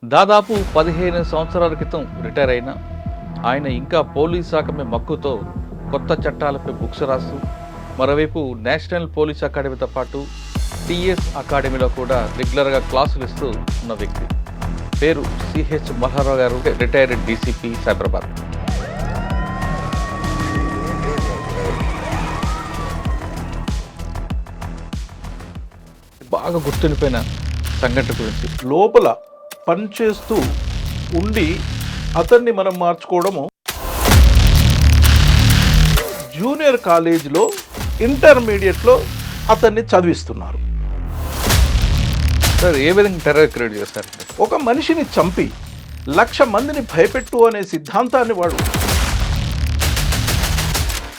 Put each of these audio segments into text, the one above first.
దాదాపు 15 సంవత్సరాల క్రితం రిటైర్ అయిన ఆయన ఇంకా పోలీస్ శాఖ మీద మక్కువతో కొత్త చట్టాలపై బుక్స్ రాస్తూ మరోవైపు నేషనల్ పోలీస్ అకాడమీతో పాటు టీఎస్ అకాడమీలో కూడా రెగ్యులర్గా క్లాసులు ఇస్తూ ఉన్న వ్యక్తి పేరు సిహెచ్ మల్హారావు గారు, రిటైర్డ్ డీసీపీ సైబరాబాద్. బాగా గుర్తుండిపోయిన సంఘటన గురించి లోపల పనిచేస్తూ ఉండి అతన్ని మనం మార్చుకోవడము. జూనియర్ కాలేజీలో ఇంటర్మీడియట్లో అతన్ని చదివిస్తున్నారు. సార్ ఏ విధంగా టెర్రర్ క్రియేట్ చేస్తారు? ఒక మనిషిని చంపి 1,00,000 మందిని భయపెట్టు అనే సిద్ధాంతాన్ని వాడు.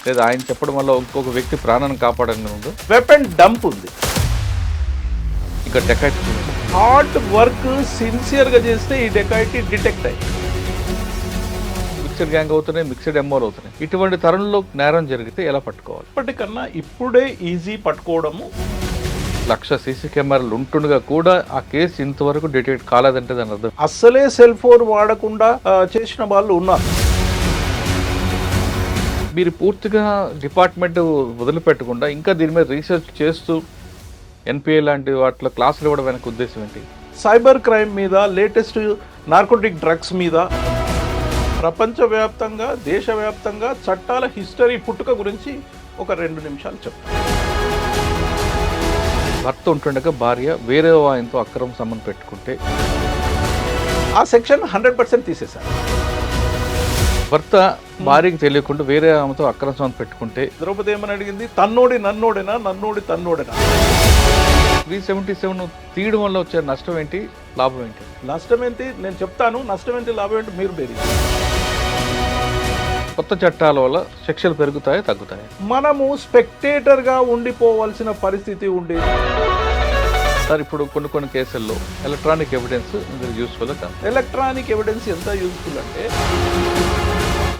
లేదా ఆయన చెప్పడం వల్ల ఇంకొక వ్యక్తి ప్రాణాన్ని కాపాడడం ఉందో. వెపన్ డంప్ ఉంది. ఇక డెకాయిట్ హార్డ్ వర్క్ సిన్సియర్గా చేస్తే ఈ డెకాయిటీ డిటెక్ట్ అయ్యి మిక్స్డ్ గ్యాంగ్ అవుతున్నాయి, మిక్స్డ్ ఎంఓలు అవుతున్నాయి. ఇటువంటి తరుణంలో నేరం జరిగితే ఎలా పట్టుకోవాలి? ఇప్పటికన్నా ఇప్పుడే ఈజీ పట్టుకోవడము. 1,00,000 సీసీ కెమెరాలు ఉంటుండగా కూడా ఆ కేసు ఇంతవరకు డిటెక్ట్ కాలేదంటే దాని అర్థం. అస్సలే సెల్ ఫోన్ వాడకుండా చేసిన వాళ్ళు ఉన్నారు. మీరు పూర్తిగా డిపార్ట్మెంట్ వదిలిపెట్టకుండా ఇంకా దీని మీద రీసెర్చ్ చేస్తూ ఎన్పిఏ లాంటి వాటిలో క్లాసులు ఇవ్వడం వెనక ఉద్దేశం ఏంటి? సైబర్ క్రైమ్ మీద, లేటెస్ట్ నార్కోటిక్ డ్రగ్స్ మీద ప్రపంచవ్యాప్తంగా, దేశవ్యాప్తంగా చట్టాల హిస్టరీ పుట్టుక గురించి ఒక 2 నిమిషాలు చెప్తాను. భర్త ఉంటుండగా భార్య వేరే ఆయనతో అక్రమ సంబంధం పెట్టుకుంటే ఆ సెక్షన్ 100% తీసేశారు. భర్త భార్యకి తెలియకుండా వేరే ఆమెతో అక్రమ సంబంధం పెట్టుకుంటే ద్రౌపది ఏమని అడిగింది? తన్నోడి నన్నోడేనా, నన్నోడి తన్నోడేనా? 377 తీయడం వల్ల వచ్చే నష్టం ఏంటి, లాభం ఏంటి? నష్టం ఏంటి నేను చెప్తాను, నష్టం ఏంటి లాభం ఏంటి మీరు బేరీ. కొత్త చట్టాల వల్ల శిక్షలు పెరుగుతాయి, తగ్గుతాయి. మనము స్పెక్టేటర్గా ఉండిపోవాల్సిన పరిస్థితి ఉండేది. సార్ ఇప్పుడు కొన్ని కేసుల్లో ఎలక్ట్రానిక్ ఎవిడెన్స్ యూస్ఫుల్ కాదు. ఎలక్ట్రానిక్ ఎవిడెన్స్ ఎంత యూస్ఫుల్ అంటే,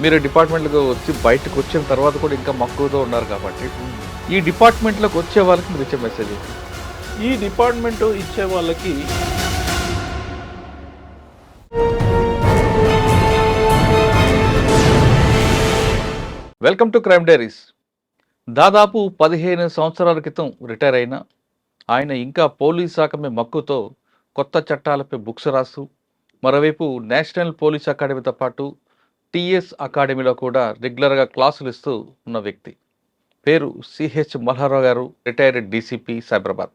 మీరు డిపార్ట్మెంట్కి వచ్చి బయటకు వచ్చిన తర్వాత కూడా ఇంకా మక్కువతో ఉన్నారు కాబట్టి ఈ డిపార్ట్మెంట్లోకి వచ్చే వాళ్ళకి మీరు ఇచ్చే మెసేజ్ ఏంటి? ఈ డిపార్ట్మెంట్ ఇచ్చే వాళ్ళకి వెల్కమ్ టు క్రైమ్ డైరీస్. దాదాపు 15 సంవత్సరాల క్రితం రిటైర్ అయిన ఆయన ఇంకా పోలీస్ శాఖ మీద మక్కువతో కొత్త చట్టాలపై బుక్స్ రాస్తూ మరోవైపు నేషనల్ పోలీస్ అకాడమీతో పాటు టీఎస్ అకాడమీలో కూడా రెగ్యులర్గా క్లాసులు ఇస్తూ ఉన్న వ్యక్తి పేరు సిహెచ్ మల్హారావు గారు, రిటైర్డ్ డీసీపీ సైబరాబాద్.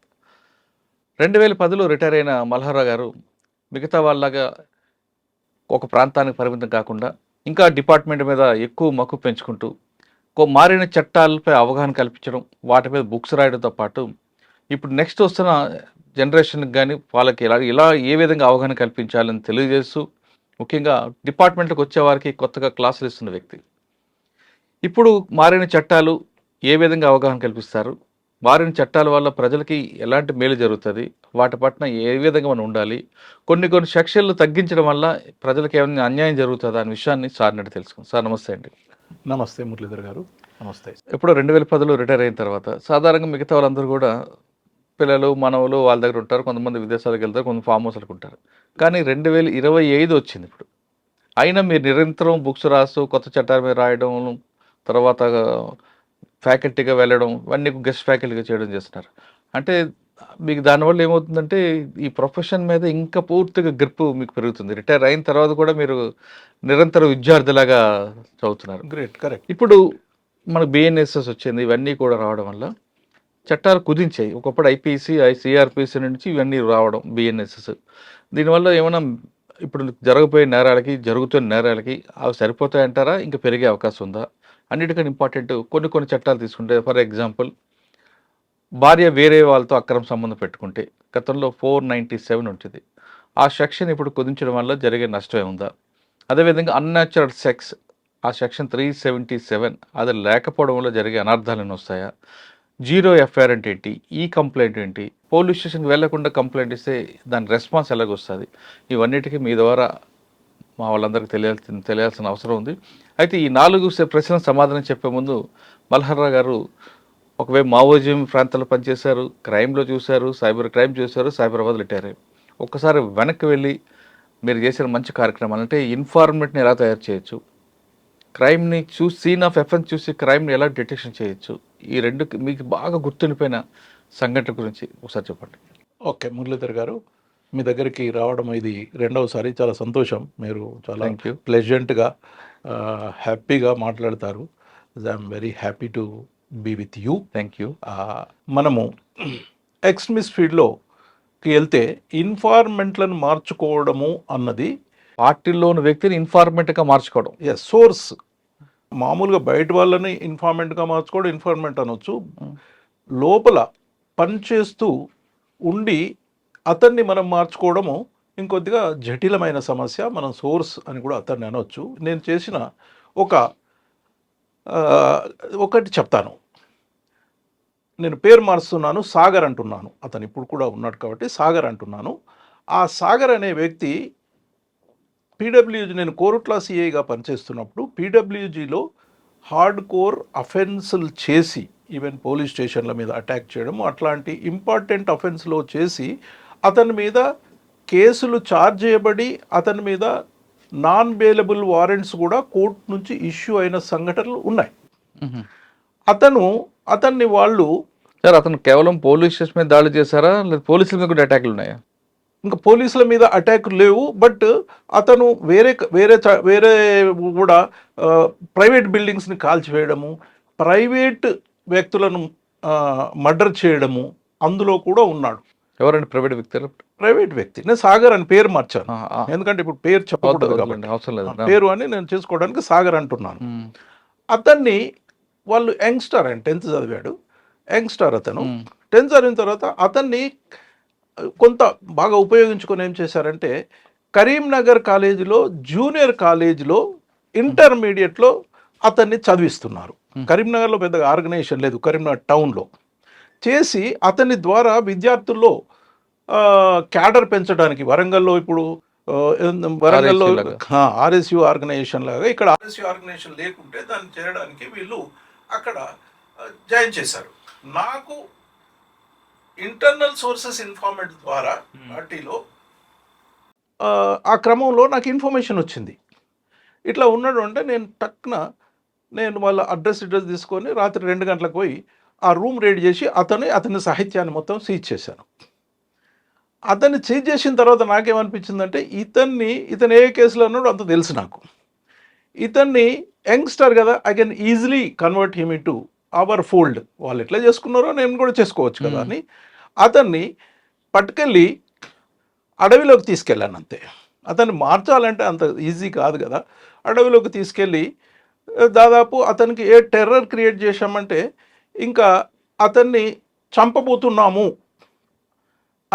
2010లో రిటైర్ అయిన మల్హారావు గారు మిగతా వాళ్ళగా ఒక ప్రాంతానికి పరిమితం కాకుండా ఇంకా డిపార్ట్మెంట్ మీద ఎక్కువ మక్కువ పెంచుకుంటూ మారిన చట్టాలపై అవగాహన కల్పించడం, వాటి మీద బుక్స్ రాయడంతో పాటు ఇప్పుడు నెక్స్ట్ వస్తున్న జనరేషన్కి కానీ వాళ్ళకి ఇలా ఏ విధంగా అవగాహన కల్పించాలని తెలియజేస్తూ ముఖ్యంగా డిపార్ట్మెంట్కి వచ్చేవారికి కొత్తగా క్లాసులు ఇస్తున్న వ్యక్తి. ఇప్పుడు మారిన చట్టాలు ఏ విధంగా అవగాహన కల్పిస్తారు, మారిన చట్టాల వల్ల ప్రజలకి ఎలాంటి మేలు జరుగుతుంది, వాటి పట్ల ఏ విధంగా మనం ఉండాలి, కొన్ని సెక్షన్లు తగ్గించడం వల్ల ప్రజలకు ఏమైనా అన్యాయం జరుగుతుందా అనే విషయాన్ని సార్ నడి తెలుసుకుందాం. సార్ నమస్తే అండి. నమస్తే మురళీధర్ గారు. నమస్తే. ఇప్పుడు 2010లో రిటైర్ అయిన తర్వాత సాధారణంగా మిగతా వాళ్ళందరూ కూడా పిల్లలు, మనవలు వాళ్ళ దగ్గర ఉంటారు, కొంతమంది విదేశాలకు వెళ్తారు, కొంత ఫామ్ హౌస్లకు ఉంటారు. కానీ 2025 వచ్చింది ఇప్పుడు. అయినా మీరు నిరంతరం బుక్స్ రాస్తూ కొత్త చట్టాల మీద రాయడం, తర్వాత ఫ్యాకల్టీగా వెళ్ళడం, ఇవన్నీ గెస్ట్ ఫ్యాకల్టీగా చేయడం చేస్తున్నారు. అంటే మీకు దానివల్ల ఏమవుతుందంటే ఈ ప్రొఫెషన్ మీద ఇంకా పూర్తిగా గ్రిప్ మీకు పెరుగుతుంది. రిటైర్ అయిన తర్వాత కూడా మీరు నిరంతర విద్యార్థిలాగా చదువుతున్నారు. Great, correct. ఇప్పుడు మనకు బిఎన్ఎస్ఎస్ వచ్చింది, ఇవన్నీ కూడా రావడం వల్ల చట్టాలు కుదించాయి. ఒకప్పుడు ఐపీసీ, సిఆర్పిసి నుంచి ఇవన్నీ రావడం, బిఎన్ఎస్ఎస్. దీనివల్ల ఏమైనా ఇప్పుడు జరగబోయే నేరాలకి, జరుగుతున్న నేరాలకి అవి సరిపోతాయంటారా, ఇంకా పెరిగే అవకాశం ఉందా? అన్నిటికన్నా ఇంపార్టెంట్ కొన్ని చట్టాలు తీసుకుంటే, ఫర్ ఎగ్జాంపుల్ భార్య వేరే వాళ్ళతో అక్రమ సంబంధం పెట్టుకుంటే గతంలో 497 ఉంటుంది. ఆ సెక్షన్ ఇప్పుడు కుదించడం వల్ల జరిగే నష్టమే ఉందా? అదేవిధంగా అన్యాచురల్ సెక్స్, ఆ సెక్షన్ 377 అది లేకపోవడం వల్ల జరిగే అనర్థాలను వస్తాయా? జీరో ఎఫ్ఐఆర్ అంటే ఏంటి? ఈ కంప్లైంట్ ఏంటి? పోలీస్ స్టేషన్కి వెళ్లకుండా కంప్లైంట్ ఇస్తే దాని రెస్పాన్స్ ఎలాగొస్తుంది? ఇవన్నిటికీ మీ ద్వారా మా వాళ్ళందరికీ తెలియాల్సిన అవసరం ఉంది. అయితే ఈ 4 ప్రశ్నలకు సమాధానం చెప్పే ముందు మల్హారావు గారు ఒకవైపు మావోయిజం ప్రాంతాల్లో పనిచేశారు, క్రైమ్లో చూశారు, సైబర్ క్రైమ్ చూశారు, సైబరాబాద్ రిటైర్ అయ్యారు. ఒక్కసారి వెనక్కి వెళ్ళి మీరు చేసిన మంచి కార్యక్రమాలు అంటే ఇన్ఫార్మేట్ని ఎలా తయారు చేయొచ్చు, క్రైమ్ని చూసి సీన్ ఆఫ్ ఎఫెన్స్ చూసి క్రైమ్ని ఎలా డిటెక్షన్ చేయొచ్చు, ఈ రెండు మీకు బాగా గుర్తుండిపోయిన సంఘటన గురించి ఒకసారి చెప్పండి. ఓకే, మురళీధర్ గారు, మీ దగ్గరికి రావడం ఇది రెండవసారి. చాలా సంతోషం. మీరు చాలా థ్యాంక్ యూ. ప్లెజెంట్గా హ్యాపీగా మాట్లాడతారు. I'm very happy to be with you. Thank you. మనము ఎక్స్ట్రీమిస్ట్ ఫీల్డ్లోకి వెళ్తే ఇన్ఫార్మెంట్లను మార్చుకోవడము అన్నది పార్టీలో ఉన్న వ్యక్తిని ఇన్ఫార్మేట్గా మార్చుకోవడం. సోర్స్. మామూలుగా బయట వాళ్ళని ఇన్ఫార్మెంట్గా మార్చుకోవడం ఇన్ఫార్మెంట్ అనొచ్చు. లోపల పనిచేస్తూ ఉండి అతన్ని మనం మార్చుకోవడము ఇంకొద్దిగా జటిలమైన సమస్య. మనం సోర్స్ అని కూడా అతన్ని అనొచ్చు. నేను చేసిన ఒకటి చెప్తాను. నేను పేరు మారుస్తున్నాను, సాగర్ అంటున్నాను. అతను ఇప్పుడు కూడా ఉన్నాడు కాబట్టి సాగర్ అంటున్నాను. ఆ సాగర్ అనే వ్యక్తి పీడబ్ల్యూజీ, నేను కోరుట్ల సిఐగా పనిచేస్తున్నప్పుడు పీడబ్ల్యూజీలో హార్డ్ కోర్ అఫెన్సులు చేసి, ఈవెన్ పోలీస్ స్టేషన్ల మీద అటాక్ చేయడం అట్లాంటి ఇంపార్టెంట్ అఫెన్స్లో చేసి అతని మీద కేసులు ఛార్జ్ చేయబడి అతని మీద నాన్ బెయిలబుల్ వారెంట్స్ కూడా కోర్టు నుంచి ఇష్యూ అయిన సంఘటనలు ఉన్నాయి. అతన్ని వాళ్ళు సార్, అతను కేవలం పోలీస్ స్టేషన్ మీద దాడి చేశారా, లేదా పోలీసుల మీద కూడా అటాక్లు ఉన్నాయా? ఇంకా పోలీసుల మీద అటాక్ లేవు, బట్ అతను వేరే కూడా ప్రైవేట్ బిల్డింగ్స్ని కాల్చివేయడము, ప్రైవేట్ వ్యక్తులను మర్డర్ చేయడము అందులో కూడా ఉన్నాడు. ఎవరండి ప్రైవేట్ వ్యక్తులు? ప్రైవేట్ వ్యక్తి. నేను సాగర్ అని పేరు మార్చాను, ఎందుకంటే ఇప్పుడు పేరు చెప్పకూడదు కాబట్టి. అవసరం లేదు, పేరు అని నేను చేసుకోవడానికి సాగర్ అంటున్నాను. అతన్ని వాళ్ళు యంగ్స్టర్ అని 10th చదివాడు. యంగ్స్టర్ అతను 10th చదివిన తర్వాత అతన్ని కొంత బాగా ఉపయోగించుకొని ఏం చేశారంటే కరీంనగర్ కాలేజీలో, జూనియర్ కాలేజీలో, ఇంటర్మీడియట్లో అతన్ని చదివిస్తున్నారు. కరీంనగర్లో పెద్దగా ఆర్గనైజేషన్ లేదు, కరీంనగర్ టౌన్లో చేసి అతని ద్వారా విద్యార్థుల్లో క్యాడర్ పెంచడానికి, వరంగల్లో ఇప్పుడు వరంగల్లో ఆర్ఎస్యు ఆర్గనైజేషన్ లాగా ఇక్కడ ఆర్ఎస్యు ఆర్గనైజేషన్ లేకుంటే దాన్ని చేయడానికి వీళ్ళు అక్కడ జాయిన్ చేశారు. నాకు ఇంటర్నల్ సోర్సెస్ ఇన్ఫార్మేట్ ద్వారా పార్టీలో ఆ క్రమంలో నాకు ఇన్ఫర్మేషన్ వచ్చింది. ఇట్లా ఉన్నాడు అంటే నేను వాళ్ళ అడ్రస్ తీసుకొని రాత్రి 2 గంటలకు పోయి ఆ రూమ్ రేడ్ చేసి అతని సాహిత్యాన్ని మొత్తం సీజ్ చేశాను. అతన్ని సీజ్ చేసిన తర్వాత నాకేమనిపించిందంటే ఇతను ఏ కేసులో ఉన్నాడో అంత తెలుసు నాకు. ఇతన్ని యంగ్స్టర్ కదా, I can easily convert him to our fold. వాళ్ళు ఎట్లా చేసుకున్నారో నేను కూడా చేసుకోవచ్చు కదా అని అతన్ని పట్టుకెళ్ళి అడవిలోకి తీసుకెళ్ళాను అంతే. అతన్ని మార్చాలంటే అంత ఈజీ కాదు కదా. అడవిలోకి తీసుకెళ్ళి దాదాపు అతనికి ఏ టెర్రర్ క్రియేట్ చేశామంటే ఇంకా అతన్ని చంపబోతున్నాము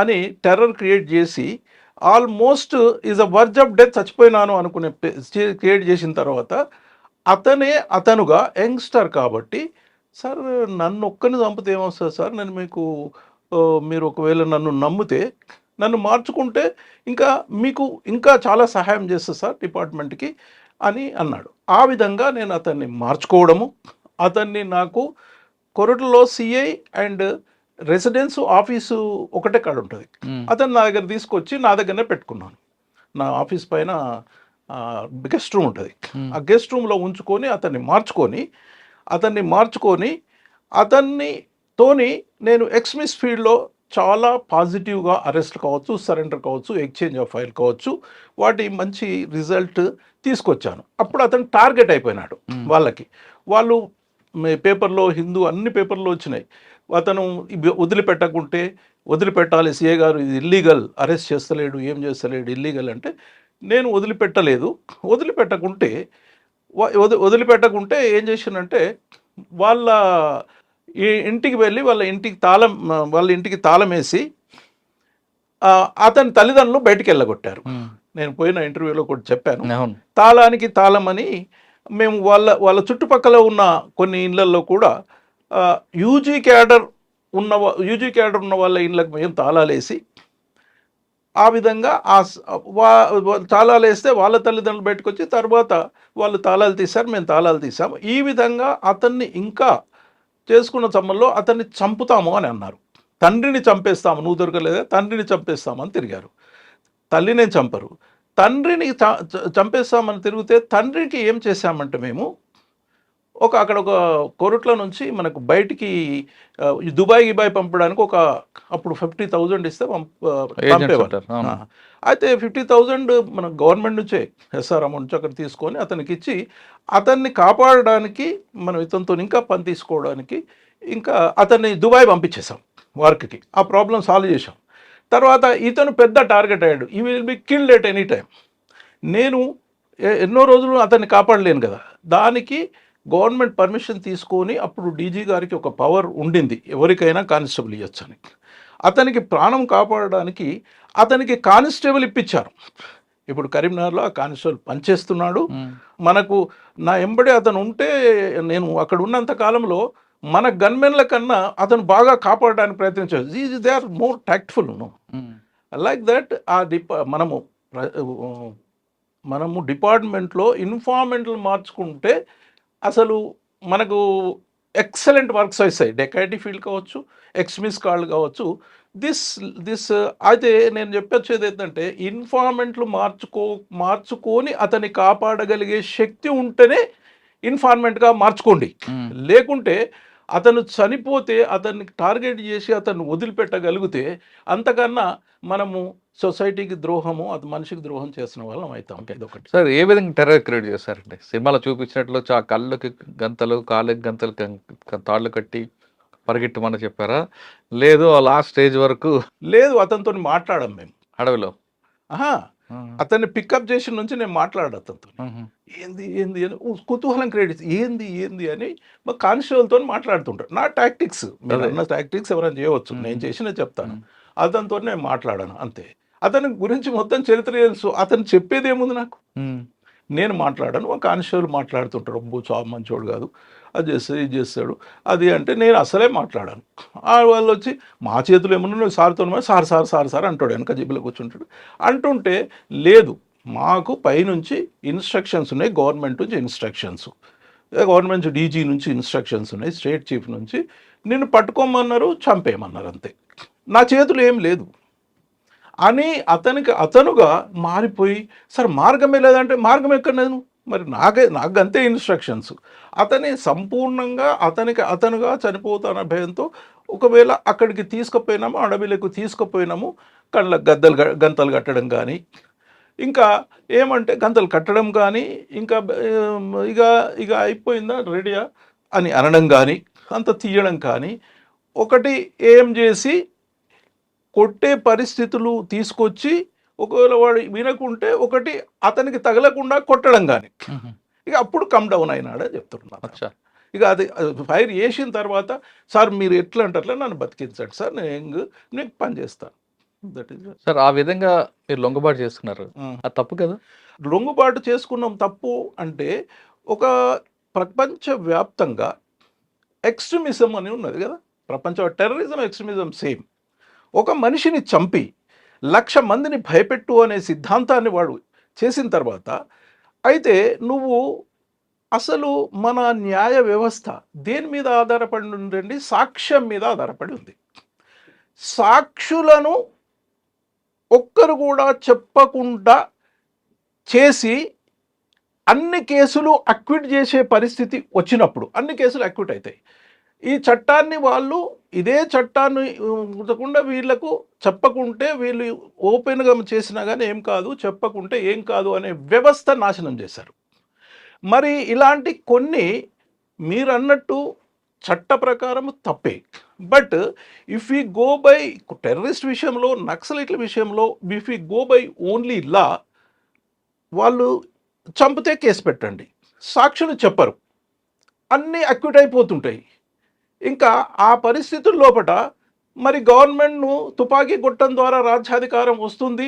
అని టెర్రర్ క్రియేట్ చేసి almost is a verge of death, చచ్చిపోయినాను అనుకునే క్రియేట్ చేసిన తర్వాత అతనుగా యంగ్స్టర్ కాబట్టి, సార్ నన్ను ఒక్కరిని చంపితే ఏమొస్తుంది సార్, నేను మీరు ఒకవేళ నన్ను నమ్మితే నన్ను మార్చుకుంటే మీకు ఇంకా చాలా సహాయం చేస్తా సార్ డిపార్ట్మెంట్కి అని అన్నాడు. ఆ విధంగా నేను అతన్ని మార్చుకోవడము, అతన్ని నాకు కొరటలో సిఐ అండ్ రెసిడెన్స్ ఆఫీసు ఒకటే కాడ ఉంటుంది, అతను నా దగ్గర తీసుకొచ్చి నా దగ్గరనే పెట్టుకున్నాను. నా ఆఫీస్ పైన గెస్ట్ రూమ్ ఉంటుంది, ఆ గెస్ట్ రూమ్లో ఉంచుకొని అతన్ని మార్చుకొని అతన్నితోని నేను ఎక్స్ట్రీమిస్ట్ ఫీల్డ్లో చాలా పాజిటివ్గా అరెస్ట్ కావచ్చు, సరెండర్ కావచ్చు, ఎక్స్చేంజ్ ఆఫ్ ఫైల్ కావచ్చు, వాటి మంచి రిజల్ట్ తీసుకొచ్చాను. అప్పుడు అతను టార్గెట్ అయిపోయినాడు. వాళ్ళు పేపర్లో, హిందూ అన్ని పేపర్లో వచ్చినాయి. అతను వదిలిపెట్టాలి సిఏ గారు, ఇది ఇల్లీగల్, అరెస్ట్ చేస్తలేడు, ఏం చేస్తలేడు, ఇల్లీగల్ అంటే నేను వదిలిపెట్టకుంటే ఏం చేశానంటే వాళ్ళ ఇంటికి వెళ్ళి వాళ్ళ ఇంటికి తాళం వేసి అతని తల్లిదండ్రులు బయటికి వెళ్ళగొట్టారు. నేను పోయిన ఇంటర్వ్యూలో కూడా చెప్పాను, తాళానికి తాళం అని. మేము వాళ్ళ చుట్టుపక్కల ఉన్న కొన్ని ఇళ్లలో కూడా యూజీ క్యాడర్ ఉన్న వాళ్ళ ఇళ్ళకి మేము తాళాలు వేసి, ఆ విధంగా తాళాలు వేస్తే వాళ్ళ తల్లిదండ్రులు బయటకు వచ్చి తర్వాత వాళ్ళు తాళాలు తీశారు, మేము తాళాలు తీసాము. ఈ విధంగా అతన్ని ఇంకా చేసుకున్న సమయంలో అతన్ని చంపుతాము అని అన్నారు. తండ్రిని చంపేస్తాము, నువ్వు దొరకలేదా, తండ్రిని చంపేస్తామని తిరిగారు. తల్లినే చంపరు, తండ్రిని చంపేస్తామని తిరిగితే తండ్రికి ఏం చేశామంటే మేము అక్కడ ఒక కోరుట్ల నుంచి మనకు బయటికి దుబాయ్ పంపడానికి అప్పుడు 50,000 ఇస్తే పంపేవారు. అయితే 50,000 మన గవర్నమెంట్ నుంచే ఎస్ఆర్ అమౌంట్ నుంచి అక్కడ తీసుకొని అతనికి ఇచ్చి అతన్ని కాపాడడానికి మనం ఇతనితో ఇంకా పని తీసుకోవడానికి ఇంకా అతన్ని దుబాయ్ పంపించేసాం వర్క్కి. ఆ ప్రాబ్లం సాల్వ్ చేసాం. తర్వాత ఇతను పెద్ద టార్గెట్ అయ్యాడు. ఈ will be killed at any time. నేను ఎన్నో రోజులు అతన్ని కాపాడలేను కదా, దానికి గవర్నమెంట్ పర్మిషన్ తీసుకొని అప్పుడు డీజీ గారికి ఒక పవర్ ఉండింది, ఎవరికైనా కానిస్టేబుల్ ఇవ్వచ్చని. అతనికి ప్రాణం కాపాడడానికి అతనికి కానిస్టేబుల్ ఇప్పించారు. ఇప్పుడు కరీంనగర్లో ఆ కానిస్టేబుల్ పనిచేస్తున్నాడు. మనకు నా ఎంబడి అతను ఉంటే నేను అక్కడ ఉన్నంత కాలంలో మన గన్మెన్ల కన్నా అతను బాగా కాపాడడానికి ప్రయత్నించారు. They are more tactful. Like that మనము డిపార్ట్మెంట్లో ఇన్ఫార్మెంట్లు మార్చుకుంటే అసలు మనకు ఎక్సలెంట్ వర్క్స్ వస్తాయి. డెకాయిటీ ఫీల్డ్ కావచ్చు, ఎక్స్మిస్ కాళ్ళు కావచ్చు. దిస్ అయితే నేను చెప్పొచ్చేది ఏంటంటే ఇన్ఫార్మెంట్లు మార్చుకొని అతన్ని కాపాడగలిగే శక్తి ఉంటేనే ఇన్ఫార్మెంట్గా మార్చుకోండి. లేకుంటే అతను చనిపోతే అతన్ని టార్గెట్ చేసి అతన్ని వదిలిపెట్టగలిగితే అంతకన్నా మనము సొసైటీకి ద్రోహము, అది మనిషికి ద్రోహం చేసిన వాళ్ళం అవుతాం. ఇదొకటి. సార్, ఏ విధంగా టెర్రర్ క్రియేట్ చేస్తారంటే సినిమాలో చూపించినట్లు కళ్ళకి గంతలు, కాళ్ళకి గంతలు, తాళ్ళు కట్టి పరిగెట్టమని చెప్పారా? లేదు లాస్ట్ స్టేజ్ వరకు? లేదు, అతనితో మాట్లాడాం మేము అడవిలో. అతన్ని పికప్ చేసిన నుంచి నేను మాట్లాడాను అతనితో. ఏంది ఏంది అని కుతూహలం క్రియేట్ చేసి ఏంది అని మా కానిస్టేబుల్తో మాట్లాడుతుంటారు. నా టాక్టిక్స్, మీరు అన్న టాక్టిక్స్ ఎవరైనా చేయవచ్చు, నేను చేసిన చెప్తాను. అతనితో నేను మాట్లాడాను అంతే. అతని గురించి మొత్తం చరిత్ర తెలుసు. అతను చెప్పేది ఏముంది నాకు? నేను మాట్లాడాను, ఒక కానిస్టేబుల్ మాట్లాడుతుంటాడు. అబ్బో చాలా మంచోడు కాదు, అది చేస్తాడు, ఇది చేస్తాడు, అది అంటే నేను అసలే మాట్లాడాను. వాళ్ళు వచ్చి మా చేతులు ఏమన్నా సార్తో సార్ అంటాడు, వెనక జేబులో కూర్చుంటాడు. అంటుంటే లేదు, మాకు పైనుంచి ఇన్స్ట్రక్షన్స్ ఉన్నాయి, గవర్నమెంట్ నుంచి ఇన్స్ట్రక్షన్స్, గవర్నమెంట్ డీజీ నుంచి ఇన్స్ట్రక్షన్స్ ఉన్నాయి, స్టేట్ చీఫ్ నుంచి నిన్ను పట్టుకోమన్నారు, చంపేయమన్నారు, అంతే, నా చేతులు ఏం లేదు అని అతనుగా మారిపోయి, సార్ మార్గమే లేదంటే మార్గం ఎక్కడ లేదు, మరి నాకు అంతే ఇన్స్ట్రక్షన్స్. అతని సంపూర్ణంగా అతనుగా చనిపోతాన భయంతో ఒకవేళ అక్కడికి తీసుకుపోయినాము, అడవిలకు తీసుకుపోయినాము, కళ్ళకు గంతలు కట్టడం కానీ, ఇంకా ఏమంటే గంతలు కట్టడం కానీ, ఇంకా ఇక అయిపోయిందా రెడీయా అని అనడం కానీ, అంత తీయడం కానీ, ఒకటి ఏం చేసి కొట్టే పరిస్థితులు తీసుకొచ్చి ఒకవేళ వాడు వినకుంటే ఒకటి అతనికి తగలకుండా కొట్టడం కానీ, ఇక అప్పుడు కమ్ డౌన్ అయినాడే చెప్తున్నాను. ఇక అది ఫైర్ చేసిన తర్వాత సార్ మీరు ఎట్లా అంటారు నన్ను బతికించండి సార్, నేను పని చేస్తాను. That is sir. ఆ విధంగా మీరు లొంగుబాటు చేసుకున్నారు, అది తప్పు కదా? లొంగుబాటు చేసుకున్నాం తప్పు అంటే, ఒక ప్రపంచవ్యాప్తంగా ఎక్స్ట్రీమిజం అని ఉన్నది కదా, ప్రపంచ టెర్రరిజం, ఎక్స్ట్రీమిజం సేమ్. ఒక మనిషిని చంపి 1,00,000 మందిని భయపెట్టు అనే సిద్ధాంతాన్ని వాడు చేసిన తర్వాత, అయితే నువ్వు అసలు మన న్యాయ వ్యవస్థ దేని మీద ఆధారపడి ఉందండి? సాక్ష్యం మీద ఆధారపడి ఉంది. సాక్షులను ఒక్కరు కూడా చెప్పకుండా చేసి అన్ని కేసులు అక్విట్ చేసే పరిస్థితి వచ్చినప్పుడు అన్ని కేసులు అక్విట్ అవుతాయి. ఈ చట్టాన్ని వాళ్ళు ఇదే చట్టాన్ని ఉండకుండా వీళ్ళకు చెప్పకుంటే, వీళ్ళు ఓపెన్గా చేసినా కానీ ఏం కాదు, చెప్పకుంటే ఏం కాదు అనే వ్యవస్థ నాశనం చేశారు. మరి ఇలాంటి కొన్ని మీరు అన్నట్టు చట్ట ప్రకారం తప్పే. But if you go by terrorist విషయంలో, నక్సలైట్ల విషయంలో, if you go by only లా, వాళ్ళు చంపితే కేసు పెట్టండి, సాక్షులు చెప్పరు, అన్నీ అక్విట్ అయిపోతుంటాయి. ఇంకా ఆ పరిస్థితుల లోపల మరి గవర్నమెంట్ను తుపాకీ గుట్టం ద్వారా రాజ్యాధికారం వస్తుంది,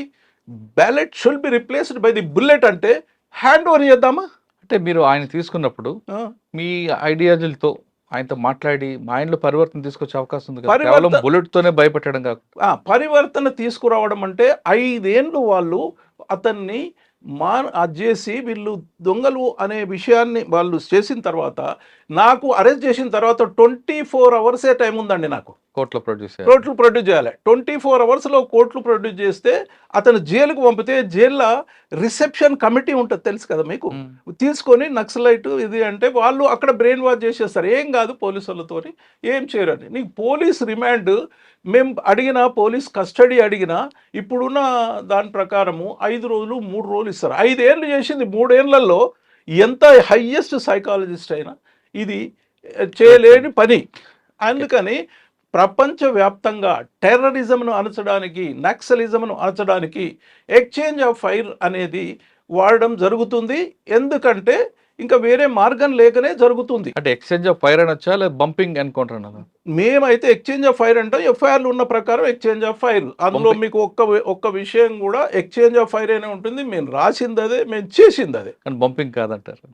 ballot should be replaced by the bullet అంటే హ్యాండ్ ఓవర్ చేద్దామా? అంటే మీరు ఆయన తీసుకున్నప్పుడు మీ ఐడియాలజీలతో ఆయనతో మాట్లాడి మా ఆయనలో పరివర్తన తీసుకొచ్చే అవకాశం ఉంది కదా, కేవలం బుల్లెట్తోనే భయపెట్టడం కాకుండా. పరివర్తన తీసుకురావడం అంటే 5 ఏళ్ళు వాళ్ళు అతన్ని అది చేసి వీళ్ళు దొంగలు అనే విషయాన్ని వాళ్ళు చేసిన తర్వాత, నాకు అరెస్ట్ చేసిన తర్వాత 24 అవర్సే టైం ఉందండి నాకు. కోర్టులో ప్రొడ్యూస్ చేయాలి. కోర్టులు ప్రొడ్యూస్ చేయాలి. 24 అవర్స్లో కోర్టులు ప్రొడ్యూస్ చేస్తే అతను జైలుకు పంపితే జైల్లో రిసెప్షన్ కమిటీ ఉంటుంది తెలుసు కదా మీకు. తీసుకొని నక్సలైట్ ఇది అంటే వాళ్ళు అక్కడ బ్రెయిన్ వాష్ చేసేస్తారు. ఏం కాదు పోలీసు వాళ్ళతో ఏం చేయరని. నీకు పోలీస్ రిమాండ్ మేము అడిగినా పోలీస్ కస్టడీ అడిగినా ఇప్పుడున్న దాని ప్రకారము 5 రోజులు 3 రోజులు ఇస్తారు. 5 ఏళ్ళు చేసింది 3 ఏళ్లలో ఎంత హయ్యెస్ట్ సైకాలజిస్ట్ అయినా ఇది చేయలేని పని. అందుకని ప్రపంచవ్యాప్తంగా టెర్రరిజంను అణచడానికి నక్సలిజంను అణచడానికి ఎక్స్చేంజ్ ఆఫ్ ఫైర్ అనేది వాడడం జరుగుతుంది. ఎందుకంటే ఇంకా వేరే మార్గం లేకనే జరుగుతుంది. అంటే ఎక్స్చేంజ్ ఆఫ్ ఫైర్ అనొచ్చా లేదా బంపింగ్ ఎన్కౌంటర్ అన్నా? మేమైతే ఎక్స్చేంజ్ ఆఫ్ ఫైర్ అంటాం. ఎఫ్ఐఆర్లు ఉన్న ప్రకారం ఎక్స్చేంజ్ ఆఫ్ ఫైర్. అందులో మీకు ఒక్క విషయం కూడా ఎక్స్చేంజ్ ఆఫ్ ఫైర్ అనే ఉంటుంది. మేము రాసింది అదే, మేము చేసింది అదే. కానీ బంపింగ్ కాదంటారు.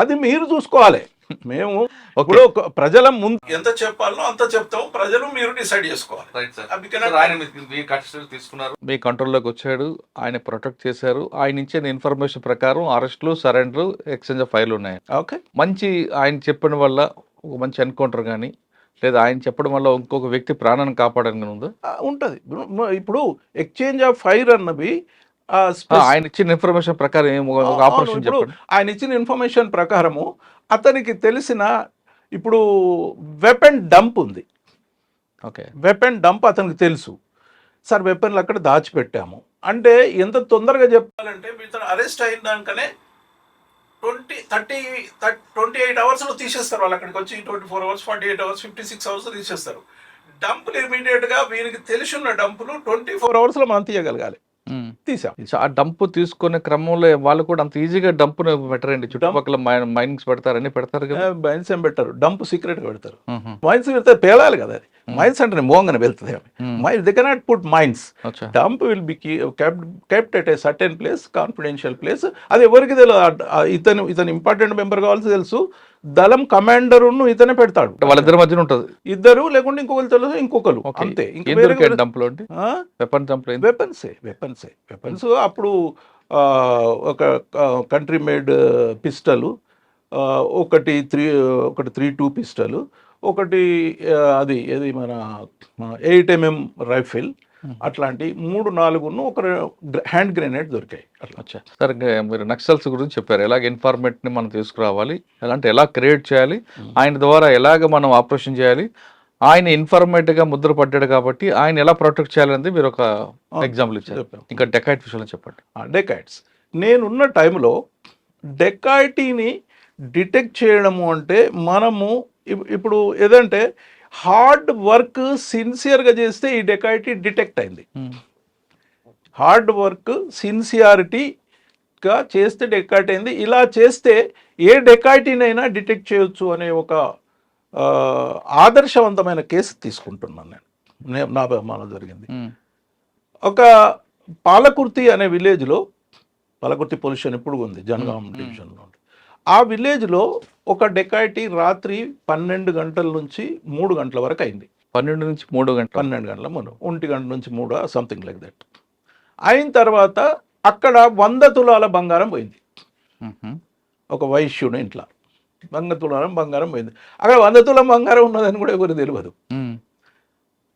అది మీరు చూసుకోవాలి. మేము ఇప్పుడు ప్రజల ముందు ఎంత చెప్పాలో అంత చెప్తాం. ప్రజలు మీరు డిసైడ్ చేసుకోవాలి. తీసుకున్నారు, మీ కంట్రోల్లోకి వచ్చాడు, ఆయన ప్రొటెక్ట్ చేశారు, ఆయన ఇచ్చిన ఇన్ఫర్మేషన్ ప్రకారం అరెస్టులు, సరెండర్, ఎక్స్చేంజ్ ఆఫ్ ఫైర్లు ఉన్నాయి. ఓకే, మంచి ఆయన చెప్పిన వల్ల ఒక మంచి ఎన్కౌంటర్ కానీ లేదా ఆయన చెప్పడం వల్ల ఇంకొక వ్యక్తి ప్రాణాన్ని కాపాడని ఉందా? ఉంటుంది. ఇప్పుడు ఎక్స్చేంజ్ ఆఫ్ ఫైర్ అన్నవి ఆయన ఇచ్చిన ఇన్ఫర్మేషన్ ప్రకారం ఒక ఆపరేషన్ చెప్పండి. ఆయన ఇచ్చిన ఇన్ఫర్మేషన్ ప్రకారము అతనికి తెలిసిన ఇప్పుడు వెపన్ డంప్ ఉంది. ఓకే, వెపన్ డంప్ అతనికి తెలుసు. సార్ వెపన్లు అక్కడ దాచిపెట్టాము అంటే ఎంత తొందరగా చెప్పాలంటే ఇతను అరెస్ట్ అయిన దానికనే 28 అవర్స్లో తీసేస్తారు. వాళ్ళు అక్కడికి వచ్చి 24 అవర్స్, 48 అవర్స్, 56 అవర్స్ తీసేస్తారు. డంపులు ఇమీడియట్గా వీరికి తెలిసి ఉన్న డంపులు 24 అవర్స్లో మనం తీయగలగాలి. తీసాం. ఆ డంప్ తీసుకునే క్రమంలో వాళ్ళు కూడా అంత ఈజీగా డంప్ పెట్టరండి. చుట్టుపక్కల మైన్స్ పెడతారని పెడతారు కదా. మైన్స్ ఏం పెట్టారు, డంప్ సీక్రెట్ గా పెడతారు. మైన్స్ పెడితే పేలాలి కదా. అది మైన్స్ అంటే మోంగన వెళ్తుంది. Mines they cannot put mines. Dump will be kept at a certain place, confidential place. అది ఎవరికి తెలియదు. ఇతను ఇంపార్టెంట్ మెంబర్ కావాల్సి తెలుసు. దళం కమాండర్ ఇతనే పెడతాడు. వాళ్ళిద్దరి మధ్యన ఉంటుంది. ఇద్దరు లేకుంటే ఇంకొకరు తెలుసు, ఇంకొకరు అంతే. వెపన్స్ అప్పుడు ఒక కంట్రీ మేడ్ పిస్టల్, ఒకటి 3.2 పిస్టల్, ఒకటి అది ఏది మన 8mm రైఫిల్, అట్లాంటి 3-4 ఒక హ్యాండ్ గ్రెనేడ్ దొరికాయి. అట్లా సార్, మీరు నక్సల్స్ గురించి చెప్పారు. ఎలాగ ఇన్ఫార్మేట్ని మనం తీసుకురావాలి, ఎలా క్రియేట్ చేయాలి, ఆయన ద్వారా ఎలాగ మనం ఆపరేషన్ చేయాలి, ఆయన ఇన్ఫర్మేటివ్గా ముద్ర పడ్డాడు కాబట్టి ఆయన ఎలా ప్రొటెక్ట్ చేయాలనేది మీరు ఒక ఎగ్జాంపుల్ ఇచ్చారు. ఇంకా డెకాయిట్ విషయంలో చెప్పండి. డెకాయిట్స్ నేనున్న టైంలో డెకాయిటీని డిటెక్ట్ చేయడము అంటే మనము ఇప్పుడు ఏదంటే హార్డ్ వర్క్ సిన్సియర్గా చేస్తే ఈ డెకాయిటీ డిటెక్ట్ అయింది. హార్డ్ వర్క్ సిన్సియారిటీగా చేస్తే డెకాయిటీ అయింది. ఇలా చేస్తే ఏ డెకాయిటీనైనా డిటెక్ట్ చేయొచ్చు అనే ఒక ఆదర్శవంతమైన కేసు తీసుకుంటున్నాను నేను. నా బహుమానం జరిగింది. ఒక పాలకుర్తి అనే విలేజ్లో, పాలకుర్తి పోలీస్ స్టేషన్ ఇప్పుడు ఉంది, జనగాం డివిజన్లో. ఆ విలేజ్లో ఒక డెకాయిటీ రాత్రి 12 గంటల నుంచి 3 గంటల వరకు అయింది. 12 నుంచి 3 గంటలు, 12 గంటల ముందు, 1 గంట నుంచి 3, సంథింగ్ లైక్ దట్. అయిన తర్వాత అక్కడ 100 తులాల బంగారం పోయింది. ఒక వైశ్యుడు ఇంట్లో 100 తులాల బంగారం పోయింది. అక్కడ 100 తులం బంగారం ఉన్నదని కూడా ఎవరు తెలియదు.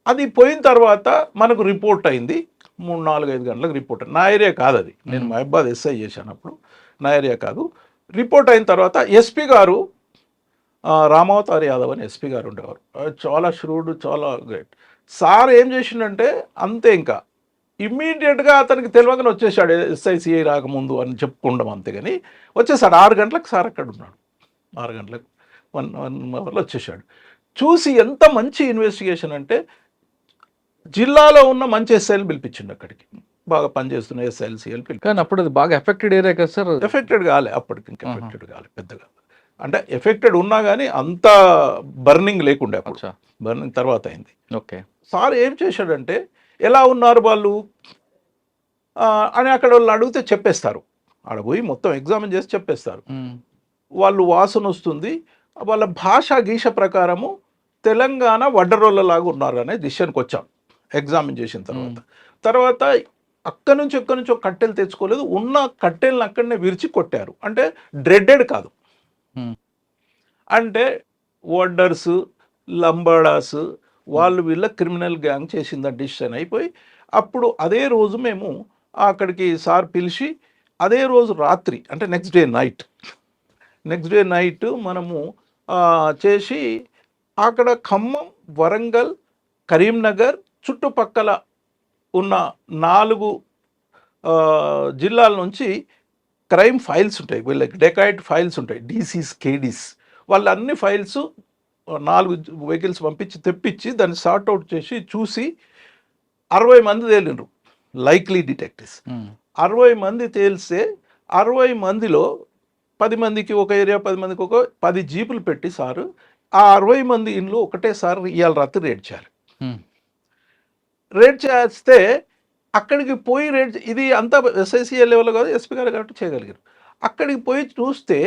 అది పోయిన తర్వాత మనకు రిపోర్ట్ అయింది. 3-4-5 గంటలకు రిపోర్ట్. నా ఏరియా కాదు అది, నేను మహబాద్ ఎస్ఐ చేశాను అప్పుడు, నా ఏరియా కాదు. రిపోర్ట్ అయిన తర్వాత ఎస్పీ గారు, రామావతార్ యాదవ్ అని ఎస్పీ గారు ఉండేవారు. చాలా ష్రూడ్, చాలా గ్రేట్. సార్ ఏం చేసిండంటే అంతే, ఇంకా ఇమ్మీడియట్గా అతనికి తెలియగానే వచ్చేసాడు. ఎస్ఐసిఐ రాకముందు అని చెప్పుకుంటాం అంతేగాని వచ్చేసాడు. 6 గంటలకు సార్ అక్కడ ఉన్నాడు. 6 గంటలకు 1 అవర్లో వచ్చేసాడు. చూసి ఎంత మంచి ఇన్వెస్టిగేషన్ అంటే జిల్లాలో ఉన్న మంచి ఎస్ఐలు పిలిపించిండు అక్కడికి, బాగా పనిచేస్తున్న ఎస్ఐఎల్సీఎల్ పిలిపి. కానీ అప్పుడు అది బాగా ఎఫెక్టెడ్ ఏరియా కదా సార్. ఎఫెక్టెడ్ కాలే అప్పటికి, ఇంకా ఎఫెక్టెడ్ కాలే పెద్దగా. అంటే ఎఫెక్టెడ్ ఉన్నా కానీ అంత బర్నింగ్ లేకుండే. అప్పుడు బర్నింగ్ తర్వాత అయింది. ఓకే. సార్ ఏం చేశాడంటే ఎలా ఉన్నారు వాళ్ళు అని అక్కడ వాళ్ళు అడిగితే చెప్పేస్తారు. ఆడ పోయి మొత్తం ఎగ్జామిన్ చేసి చెప్పేస్తారు. వాళ్ళు వాసన వస్తుంది, వాళ్ళ భాషా గీష ప్రకారము తెలంగాణ వడ్డరోళ్ళలాగా ఉన్నారు అనే డిసిషన్కి వచ్చాం ఎగ్జామిన్ చేసిన తర్వాత అక్కడి నుంచి ఒక కట్టెలు తెచ్చుకోలేదు. ఉన్న కట్టెలను అక్కడనే విరిచి కొట్టారు. అంటే డ్రెడ్డెడ్ కాదు, అంటే వడ్డర్స్, లంబాడాస్, వాళ్ళు వీళ్ళ క్రిమినల్ గ్యాంగ్ చేసిందని డిసిషన్ అయిపోయి అప్పుడు అదే రోజు మేము అక్కడికి సార్ పిలిచి అదే రోజు రాత్రి అంటే నెక్స్ట్ డే నైట్ మనము చేసి అక్కడ ఖమ్మం, వరంగల్, కరీంనగర్ చుట్టుపక్కల ఉన్న 4 జిల్లాల నుంచి క్రైమ్ ఫైల్స్ ఉంటాయి, వీళ్ళకి డెకాయిట్ ఫైల్స్ ఉంటాయి, డీసీస్, కేడీస్, వాళ్ళ అన్ని ఫైల్స్ 4 వెహికల్స్ తెప్పించి దాన్ని సార్ట్అవుట్ చేసి చూసి 60 మంది తేలిండ్రు లైక్లీ డిటెక్టివ్స్. 60 మంది తేలిస్తే 60 మందిలో 10 మందికి ఒక ఏరియా, 10 మందికి ఒక 10 జీపులు పెట్టి సారు ఆ 60 మంది ఇండ్లు ఒకటేసారి ఇవాళ రాత్రి రేడ్ చేస్తే అక్కడికి పోయి ఇది అంతా ఎస్ఐసిఎల్ లెవెల్ కాదు, ఎస్పీ గారు కాబట్టి చేయగలిగారు. అక్కడికి పోయి చూస్తే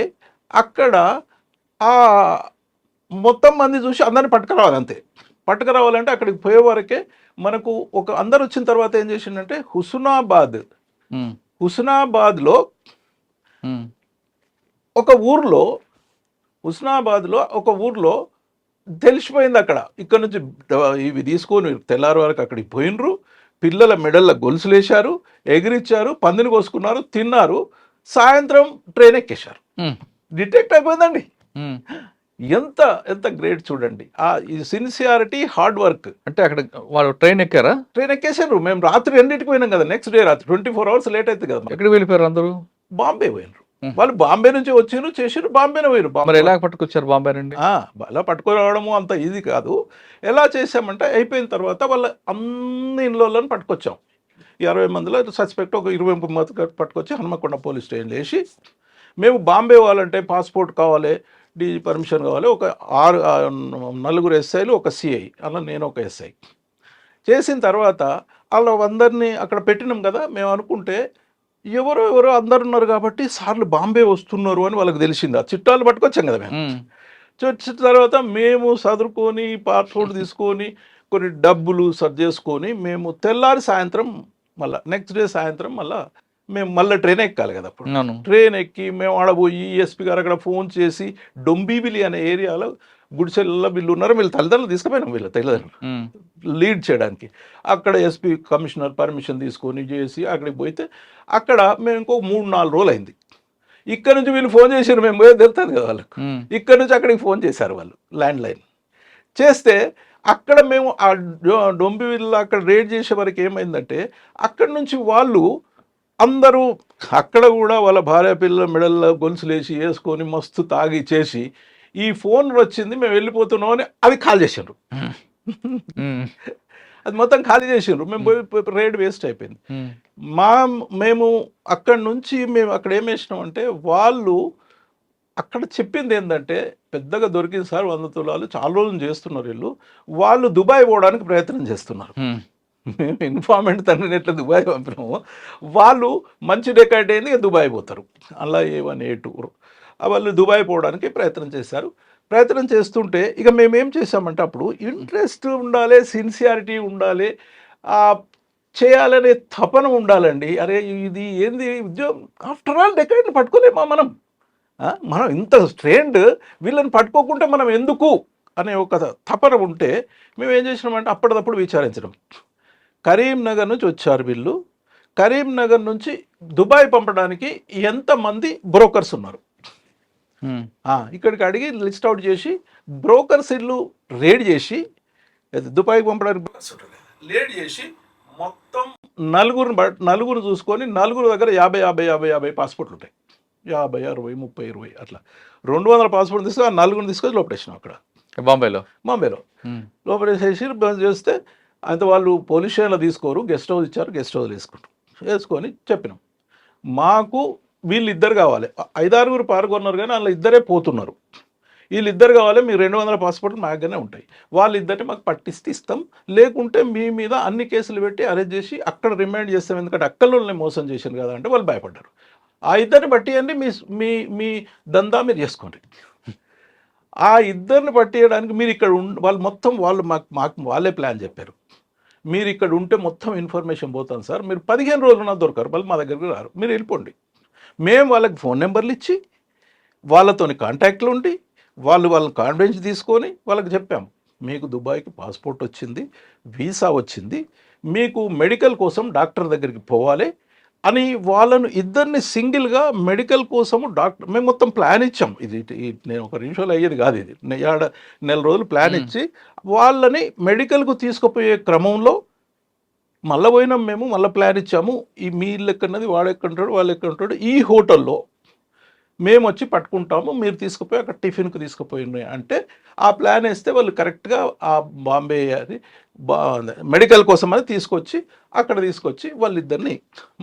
అక్కడ ఆ మొత్తం మంది చూసి అందరిని పట్టుకురావాలి, అంతే. పట్టుకురావాలంటే అక్కడికి పోయే వరకే మనకు అందరు వచ్చిన తర్వాత ఏం చేసిండంటే హుస్నాబాద్లో ఒక ఊర్లో తెలిసిపోయింది. ఇక్కడ నుంచి ఇవి తీసుకొని తెల్లారి వరకు అక్కడికి పోయినరు, పిల్లల మెడల్లో గొలుసులేశారు, ఎగిరిచ్చారు, పందిని కోసుకున్నారు, తిన్నారు, సాయంత్రం ట్రైన్ ఎక్కేశారు. డిటెక్ట్ అయిపోయిందండి. ఎంత గ్రేట్ చూడండి, ఈ సిన్సియారిటీ, హార్డ్ వర్క్. అంటే అక్కడ వాళ్ళు ట్రైన్ ఎక్కేశారు. మేము రాత్రి 2ంటికి పోయినాం కదా, నెక్స్ట్ డే రాత్రి 24 hours లేట్ అవుతుంది కదా. ఎక్కడికి వెళ్ళిపోయారు అందరూ? బాంబే పోయినరు. వాళ్ళు బాంబే నుంచి చేసిరు, బాంబేనే పోయిరు. మరి ఎలా పట్టుకొచ్చారు బాంబే నుండి? అలా పట్టుకురావడము అంత ఈజీ కాదు. ఎలా చేసామంటే అయిపోయిన తర్వాత వాళ్ళ అన్ని ఇళ్ళని పట్టుకొచ్చాం. ఈ 60 మందిలో సస్పెక్ట్ ఒక 20 మంది పట్టుకొచ్చి హనుమకొండ పోలీస్ స్టేషన్ వేసి, మేము బాంబే వాళ్ళంటే పాస్పోర్ట్ కావాలి, డీజీ పర్మిషన్ కావాలి, ఒక 4 ఎస్ఐలు, ఒక సిఐ, అలా నేను ఒక ఎస్ఐ చేసిన తర్వాత వాళ్ళ అందరినీ అక్కడ పెట్టినాం కదా. మేము అనుకుంటే ఎవరో అందరు ఉన్నారు కాబట్టి సార్లు బాంబే వస్తున్నారు అని వాళ్ళకి తెలిసింది. ఆ చిట్టాలు పట్టుకొచ్చాం కదా మేము. వచ్చిన తర్వాత మేము చదువుకొని పాస్పోర్ట్ తీసుకొని కొన్ని డబ్బులు సర్చ్ చేసుకొని మేము తెల్లారి సాయంత్రం మళ్ళీ నెక్స్ట్ డే సాయంత్రం మేము మళ్ళీ ట్రైన్ ఎక్కాలి కదా. అప్పుడు ట్రైన్ ఎక్కి మేము ఆడబోయి ఎస్పీ గారు అక్కడ ఫోన్ చేసి డొంబివిలి అనే ఏరియాలో గుడిసెల్లో వీళ్ళు ఉన్నారు, వీళ్ళు తల్లిదండ్రులు తీసుకుపోయినాం, వీళ్ళ తల్లిదండ్రులు లీడ్ చేయడానికి. అక్కడ ఎస్పీ కమిషనర్ పర్మిషన్ తీసుకొని చేసి అక్కడికి పోతే అక్కడ మేము ఇంకో 3-4 రోజులు అయింది. ఇక్కడ నుంచి వీళ్ళు ఫోన్ చేశారు, మేము పోయి తెలుస్తుంది కదా వాళ్ళకు. ఇక్కడ నుంచి అక్కడికి ఫోన్ చేశారు వాళ్ళు, ల్యాండ్ లైన్ చేస్తే అక్కడ మేము ఆ డొంబివిల్లో అక్కడ రేడ్ చేసే వరకు ఏమైందంటే అక్కడ నుంచి వాళ్ళు అందరూ అక్కడ కూడా వాళ్ళ భార్య పిల్లల మెడల్లో గొలుసులేసి వేసుకొని మస్తు తాగి చేసి ఈ ఫోన్ వచ్చింది మేము వెళ్ళిపోతున్నాం అని అవి కాల్ చేసిండ్రు. అది మొత్తం ఖాళీ చేసిండ్రు. మేము పోయి రేడ్ వేస్ట్ అయిపోయింది. మేము అక్కడి నుంచి మేము అక్కడ ఏం వేసినాం అంటే వాళ్ళు అక్కడ చెప్పింది ఏంటంటే పెద్దగా దొరికింది సార్ 100 తులాలు, చాలా రోజులు చేస్తున్నారు వీళ్ళు, వాళ్ళు దుబాయ్ పోవడానికి ప్రయత్నం చేస్తున్నారు. మేము ఇన్ఫార్మెంట్ తండ్రిని ఎట్లా దుబాయ్ పంపినాము, వాళ్ళు మంచి డెకాయిట్ అయింది, ఇక దుబాయ్ పోతారు. అలా A1 A2 వాళ్ళు దుబాయ్ పోవడానికి ప్రయత్నం చేశారు. ప్రయత్నం చేస్తుంటే ఇక మేమేం చేసామంటే అప్పుడు ఇంట్రెస్ట్ ఉండాలి, సిన్సియారిటీ ఉండాలి, చేయాలనే తపన ఉండాలండి. అరే ఇది ఏంది ఉద్యోగం, ఆఫ్టర్ ఆల్ డెకాయిట్ని పట్టుకోలేమా మనం ఇంత స్ట్రెయిన్డ్, వీళ్ళని పట్టుకోకుంటే మనం ఎందుకు అనే ఒక తపన ఉంటే మేము ఏం చేసినామంటే అప్పటిదప్పుడు విచారించడం. కరీంనగర్ నుంచి వచ్చారు వీళ్ళు, కరీంనగర్ నుంచి దుబాయ్ పంపడానికి ఎంతమంది బ్రోకర్స్ ఉన్నారు ఇక్కడికి అడిగి లిస్ట్ అవుట్ చేసి బ్రోకర్స్ ఇల్లు రేడ్ చేసి దుబాయ్కి పంపడానికి రేడ్ చేసి మొత్తం నలుగురు చూసుకొని నలుగురు దగ్గర 50 పాస్పోర్ట్లు ఉంటాయి. 50, 60, 30, 20 అట్లా 200 పాస్పోర్ట్ తీసుకొని ఆ నలుగురిని తీసుకొని లోపడేసినాం అక్కడ బాంబేలో లోపడేసేసి చేస్తే అయితే వాళ్ళు పోలీస్ స్టేషన్లో తీసుకోరు, గెస్ట్ హౌస్ ఇచ్చారు, గెస్ట్ హౌస్ వేసుకొని చెప్పినాం మాకు వీళ్ళిద్దరు కావాలి. 5-6 పాల్గొన్నారు కానీ వాళ్ళ ఇద్దరే పోతున్నారు, వీళ్ళిద్దరు కావాలి, మీరు 200 పాస్పోర్ట్లు మా దగ్గరనే ఉంటాయి, వాళ్ళిద్దరిని మాకు పట్టిస్తే ఇస్తాం, లేకుంటే మీ మీద అన్ని కేసులు పెట్టి అరెస్ట్ చేసి అక్కడ రిమైండ్ చేస్తాం, ఎందుకంటే అక్కల్లోనే మోసం చేశారు కదా అంటే వాళ్ళు భయపడ్డారు. ఆ ఇద్దరిని పట్టియండి, మీ మీ దందా మీరు చేసుకోండి. ఆ ఇద్దరిని పట్టియడానికి మీరు ఇక్కడ వాళ్ళు మాకు వాళ్ళే ప్లాన్ చెప్పారు, మీరు ఇక్కడ ఉంటే మొత్తం ఇన్ఫర్మేషన్ పోతాను సార్, మీరు 15 రోజులు నాకు దొరకరు, వాళ్ళు మా దగ్గరికి రారు, మీరు వెళ్ళిపోండి. మేము వాళ్ళకి ఫోన్ నెంబర్లు ఇచ్చి వాళ్ళతోని కాంటాక్ట్లు ఉండి వాళ్ళని కాన్ఫిడెన్స్ తీసుకొని వాళ్ళకి చెప్పాము, మీకు దుబాయ్కి పాస్పోర్ట్ వచ్చింది, వీసా వచ్చింది, మీకు మెడికల్ కోసం డాక్టర్ దగ్గరికి పోవాలి అని వాళ్ళను ఇద్దరిని సింగిల్గా మెడికల్ కోసము డాక్టర్ మేము మొత్తం ప్లాన్ ఇచ్చాం. నేను ఒక నిమిషంలో అయ్యేది కాదు. ఇది నెల రోజులు ప్లాన్ ఇచ్చి వాళ్ళని మెడికల్కు తీసుకుపోయే క్రమంలో మళ్ళీ పోయినాం మేము, మళ్ళీ ప్లాన్ ఇచ్చాము. ఈ మీ ఇల్లు ఎక్కడున్నది, వాడు ఎక్కడుంటాడు, వాళ్ళు ఎక్కడుంటాడు, ఈ హోటల్లో మేము వచ్చి పట్టుకుంటాము, మీరు తీసుకుపోయి అక్కడ టిఫిన్కి తీసుకుపోయి అంటే ఆ ప్లాన్ వేస్తే వాళ్ళు కరెక్ట్గా ఆ బాంబే అది మెడికల్ కోసం అని తీసుకొచ్చి అక్కడ తీసుకొచ్చి వాళ్ళిద్దరిని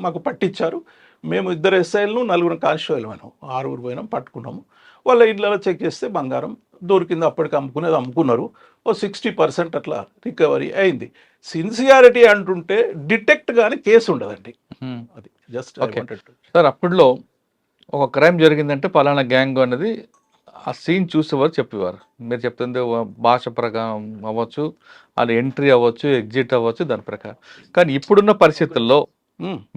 మాకు పట్టించారు. మేము 2 ఎస్ఐలను 4 కానిస్టేబుల్ పోయినాం, 6 పోయినాం, పట్టుకున్నాము. వాళ్ళ ఇళ్ళలో చెక్ చేస్తే బంగారం దొరికింది, అప్పటికి అమ్ముకునేది అమ్ముకున్నారు. ఓ 60% అట్లా రికవరీ అయింది. సిన్సియారిటీ అంటుంటే డిటెక్ట్ కానీ కేసు ఉండదండి. అది జస్ట్ సార్ అప్పట్లో ఒక క్రైమ్ జరిగిందంటే పలానా గ్యాంగ్ అనేది ఆ సీన్ చూసేవారు చెప్పేవారు. మీరు చెప్తుంది భాష ప్రకారం అవ్వచ్చు, అది ఎంట్రీ అవ్వచ్చు, ఎగ్జిట్ అవ్వచ్చు, దాని ప్రకారం. కానీ ఇప్పుడున్న పరిస్థితుల్లో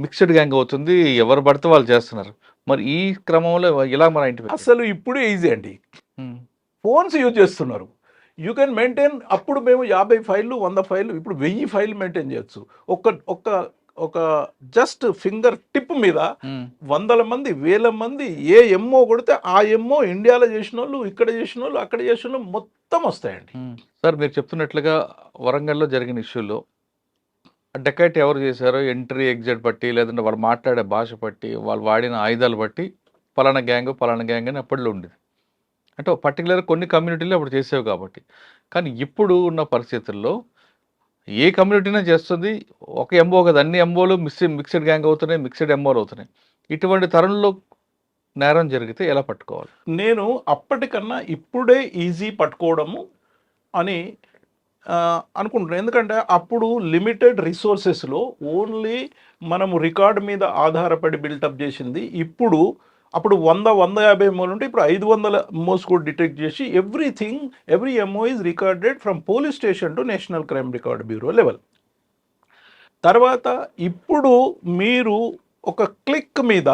మిక్స్డ్ గ్యాంగ్ అవుతుంది, ఎవరు పడితే వాళ్ళు చేస్తున్నారు. మరి ఈ క్రమంలో ఇలా మన ఇంటి అసలు ఇప్పుడు ఈజీ అండి, ఫోన్స్ యూజ్ చేస్తున్నారు. You can maintain. అప్పుడు మేము 50 ఫైళ్ళు 100 ఫైళ్ళు, ఇప్పుడు 1000 ఫైళ్ళు మెయింటైన్ చేయొచ్చు. ఒక జస్ట్ ఫింగర్ టిప్ మీద 100 మంది 1000 మంది ఏ ఎంఓ కొడితే ఆ ఎంఓ ఇండియాలో చేసిన వాళ్ళు, ఇక్కడ చేసిన వాళ్ళు, అక్కడ చేసిన వాళ్ళు మొత్తం వస్తాయండి. సార్ మీరు చెప్తున్నట్లుగా వరంగల్లో జరిగిన ఇష్యూలో డెకైట్ ఎవరు చేశారో ఎంట్రీ ఎగ్జిట్ బట్టి, లేదంటే వాళ్ళు మాట్లాడే భాష బట్టి, వాళ్ళు వాడిన ఆయుధాలు బట్టి పలానా గ్యాంగ్ అని అప్పట్లో ఉండేది. అంటే పర్టికులర్ కొన్ని కమ్యూనిటీలు అప్పుడు చేసేవి కాబట్టి. కానీ ఇప్పుడు ఉన్న పరిస్థితుల్లో ఏ కమ్యూనిటీనే చేస్తుంది, ఒక ఎంఓ కదా, అన్ని ఎంఓలు మిక్స్డ్ గ్యాంగ్ అవుతున్నాయి, మిక్స్డ్ ఎంఓలు అవుతున్నాయి. ఇటువంటి తరుణంలో నేరం జరిగితే ఎలా పట్టుకోవాలి? నేను అప్పటికన్నా ఇప్పుడే ఈజీ పట్టుకోవడము అని అనుకుంటున్నాను. ఎందుకంటే అప్పుడు లిమిటెడ్ రిసోర్సెస్లో ఓన్లీ మనము రికార్డు మీద ఆధారపడి బిల్టప్ చేసింది. అప్పుడు 150 ఎంఓలు ఉంటే ఇప్పుడు 500 ఎంఓస్ కూడా డిటెక్ట్ చేసి every MO is recorded from police station to national crime record bureau level. తర్వాత ఇప్పుడు మీరు ఒక క్లిక్ మీద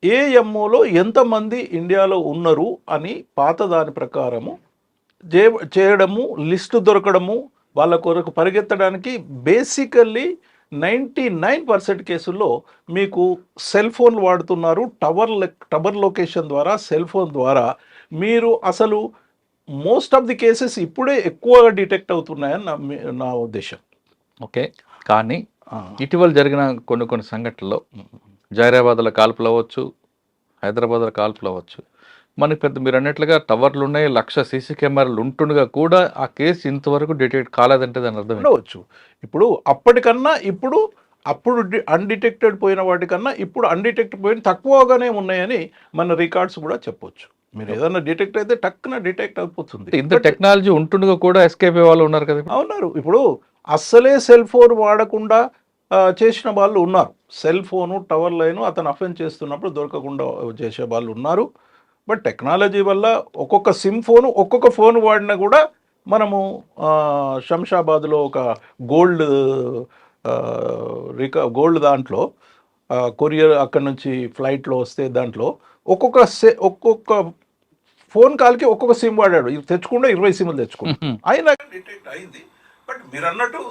ఏ ఎంఓలో ఎంతమంది ఇండియాలో ఉన్నారు అని పాత దాని ప్రకారము చేయడము, లిస్టు దొరకడము, వాళ్ళ కొరకు పరిగెత్తడానికి బేసికల్లీ 99% కేసుల్లో మీకు సెల్ ఫోన్లు వాడుతున్నారు. టవర్ లొకేషన్ ద్వారా, సెల్ ఫోన్ ద్వారా మీరు అసలు మోస్ట్ ఆఫ్ ది కేసెస్ ఇప్పుడే ఎక్కువగా డిటెక్ట్ అవుతున్నాయని నా ఉద్దేశం. ఓకే, కానీ ఇటీవల జరిగిన కొన్ని సంఘటనలో జైరాబాద్లో కాల్పులు అవ్వచ్చు, హైదరాబాద్లో కాల్పులు అవ్వచ్చు, మనకి పెద్ద మీరు అన్నట్లుగా టవర్లు ఉన్నాయి, 1,00,000 సీసీ కెమెరాలు ఉంటుండగా కూడా ఆ కేసు ఇంతవరకు డిటెక్ట్ కాలేదంటే దాని అర్థం ఉండవచ్చు. ఇప్పుడు అప్పటికన్నా అప్పుడు అన్డిటెక్టెడ్ పోయిన వాటికన్నా ఇప్పుడు అన్డిటెక్ట్ పోయిన తక్కువగానే ఉన్నాయని మన రికార్డ్స్ కూడా చెప్పొచ్చు. మీరు ఏదైనా డిటెక్ట్ అయితే టక్కున డిటెక్ట్ అయిపోతుంది. ఇంత టెక్నాలజీ ఉంటుండగా కూడా ఎస్కేప్ అయ్యే వాళ్ళు ఉన్నారు కదా. ఉన్నారు. ఇప్పుడు అస్సలే సెల్ ఫోన్ వాడకుండా చేసిన వాళ్ళు ఉన్నారు. సెల్ ఫోను, టవర్ లైను అతను అఫెన్స్ చేస్తున్నప్పుడు దొరకకుండా చేసే వాళ్ళు ఉన్నారు. బట్ టెక్నాలజీ వల్ల ఒక్కొక్క సిమ్ ఫోను, ఒక్కొక్క ఫోన్ వాడినా కూడా మనము శంషాబాద్లో ఒక గోల్డ్ దాంట్లో కొరియర్ అక్కడ నుంచి ఫ్లైట్లో వస్తే దాంట్లో ఒక్కొక్క ఫోన్ కాల్కి ఒక్కొక్క సిమ్ వాడాడు. తెచ్చుకుంటే 20 సిమ్లు తెచ్చుకున్నాడు. అయినా డిటెక్ట్ అయింది. బట్ మీరు అన్నట్టు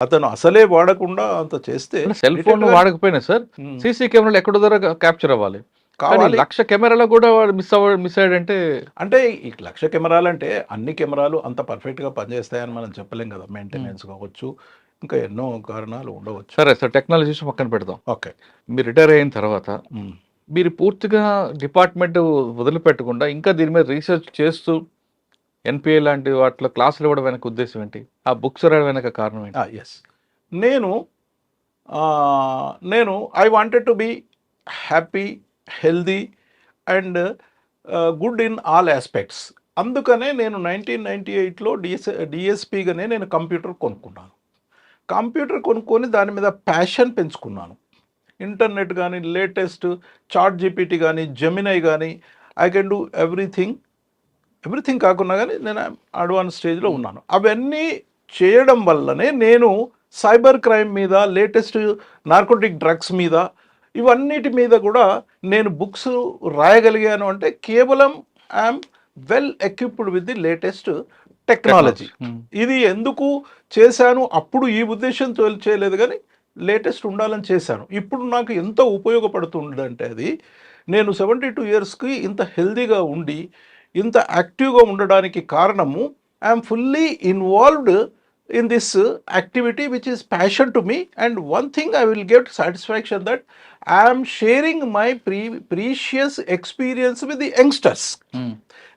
అతను అసలే వాడకుండా అంత చేస్తే సెల్ ఫోన్ వాడకపోయినా సార్ సీసీ కెమెరాలు ఎక్కడో దగ్గర క్యాప్చర్ అవ్వాలి. 1,00,000 కెమెరాలో కూడా మిస్ అయ్యాడంటే ఈ 1,00,000 కెమెరాలు అంటే అన్ని కెమెరాలు అంత పర్ఫెక్ట్గా పనిచేస్తాయని మనం చెప్పలేం కదా. మెయింటెనెన్స్ కావచ్చు, ఇంకా ఎన్నో కారణాలు ఉండవచ్చు. సరే సార్, టెక్నాలజీ పక్కన పెడదాం. ఓకే, మీరు రిటైర్ అయిన తర్వాత మీరు పూర్తిగా డిపార్ట్మెంట్ వదిలిపెట్టకుండా ఇంకా దీని మీద రీసెర్చ్ చేస్తూ ఎన్పిఏ లాంటి వాటిలో క్లాసులు ఇవ్వడం వెనక ఉద్దేశం ఏంటి? ఆ బుక్స్ రాయడం వెనక కారణం ఏంటి? ఎస్, నేను I wanted to be happy, healthy and good in all aspects. అందుకనే నేను 1998లో డిఎస్పీగానే నేను కంప్యూటర్ కొనుక్కున్నాను. కంప్యూటర్ కొనుక్కొని దాని మీద ప్యాషన్ పెంచుకున్నాను. ఇంటర్నెట్ కానీ, లేటెస్ట్ చాట్ జీపీటీ కానీ, జెమినై కానీ, ఐ కెన్ డూ ఎవ్రీథింగ్ కాకుండా కానీ నేను అడ్వాన్స్ స్టేజ్లో ఉన్నాను. అవన్నీ చేయడం వల్లనే నేను సైబర్ క్రైమ్ మీద, లేటెస్ట్ నార్కోటిక్ డ్రగ్స్ మీద, ఇవన్నిటి మీద కూడా నేను బుక్స్ రాయగలిగాను. అంటే కేవలం I'm well equipped with the latest technology. ఇది ఎందుకు చేశాను, అప్పుడు ఈ ఉద్దేశంతో చేయలేదు కానీ లేటెస్ట్ ఉండాలని చేశాను. ఇప్పుడు నాకు ఎంత ఉపయోగపడుతుందంటే అది, నేను 72 ఇయర్స్కి ఇంత హెల్దీగా ఉండి ఇంత యాక్టివ్గా ఉండడానికి కారణము I'm fully involved in this activity which is passion to me, and one thing I will get satisfaction that I am sharing my precious experience with the youngsters.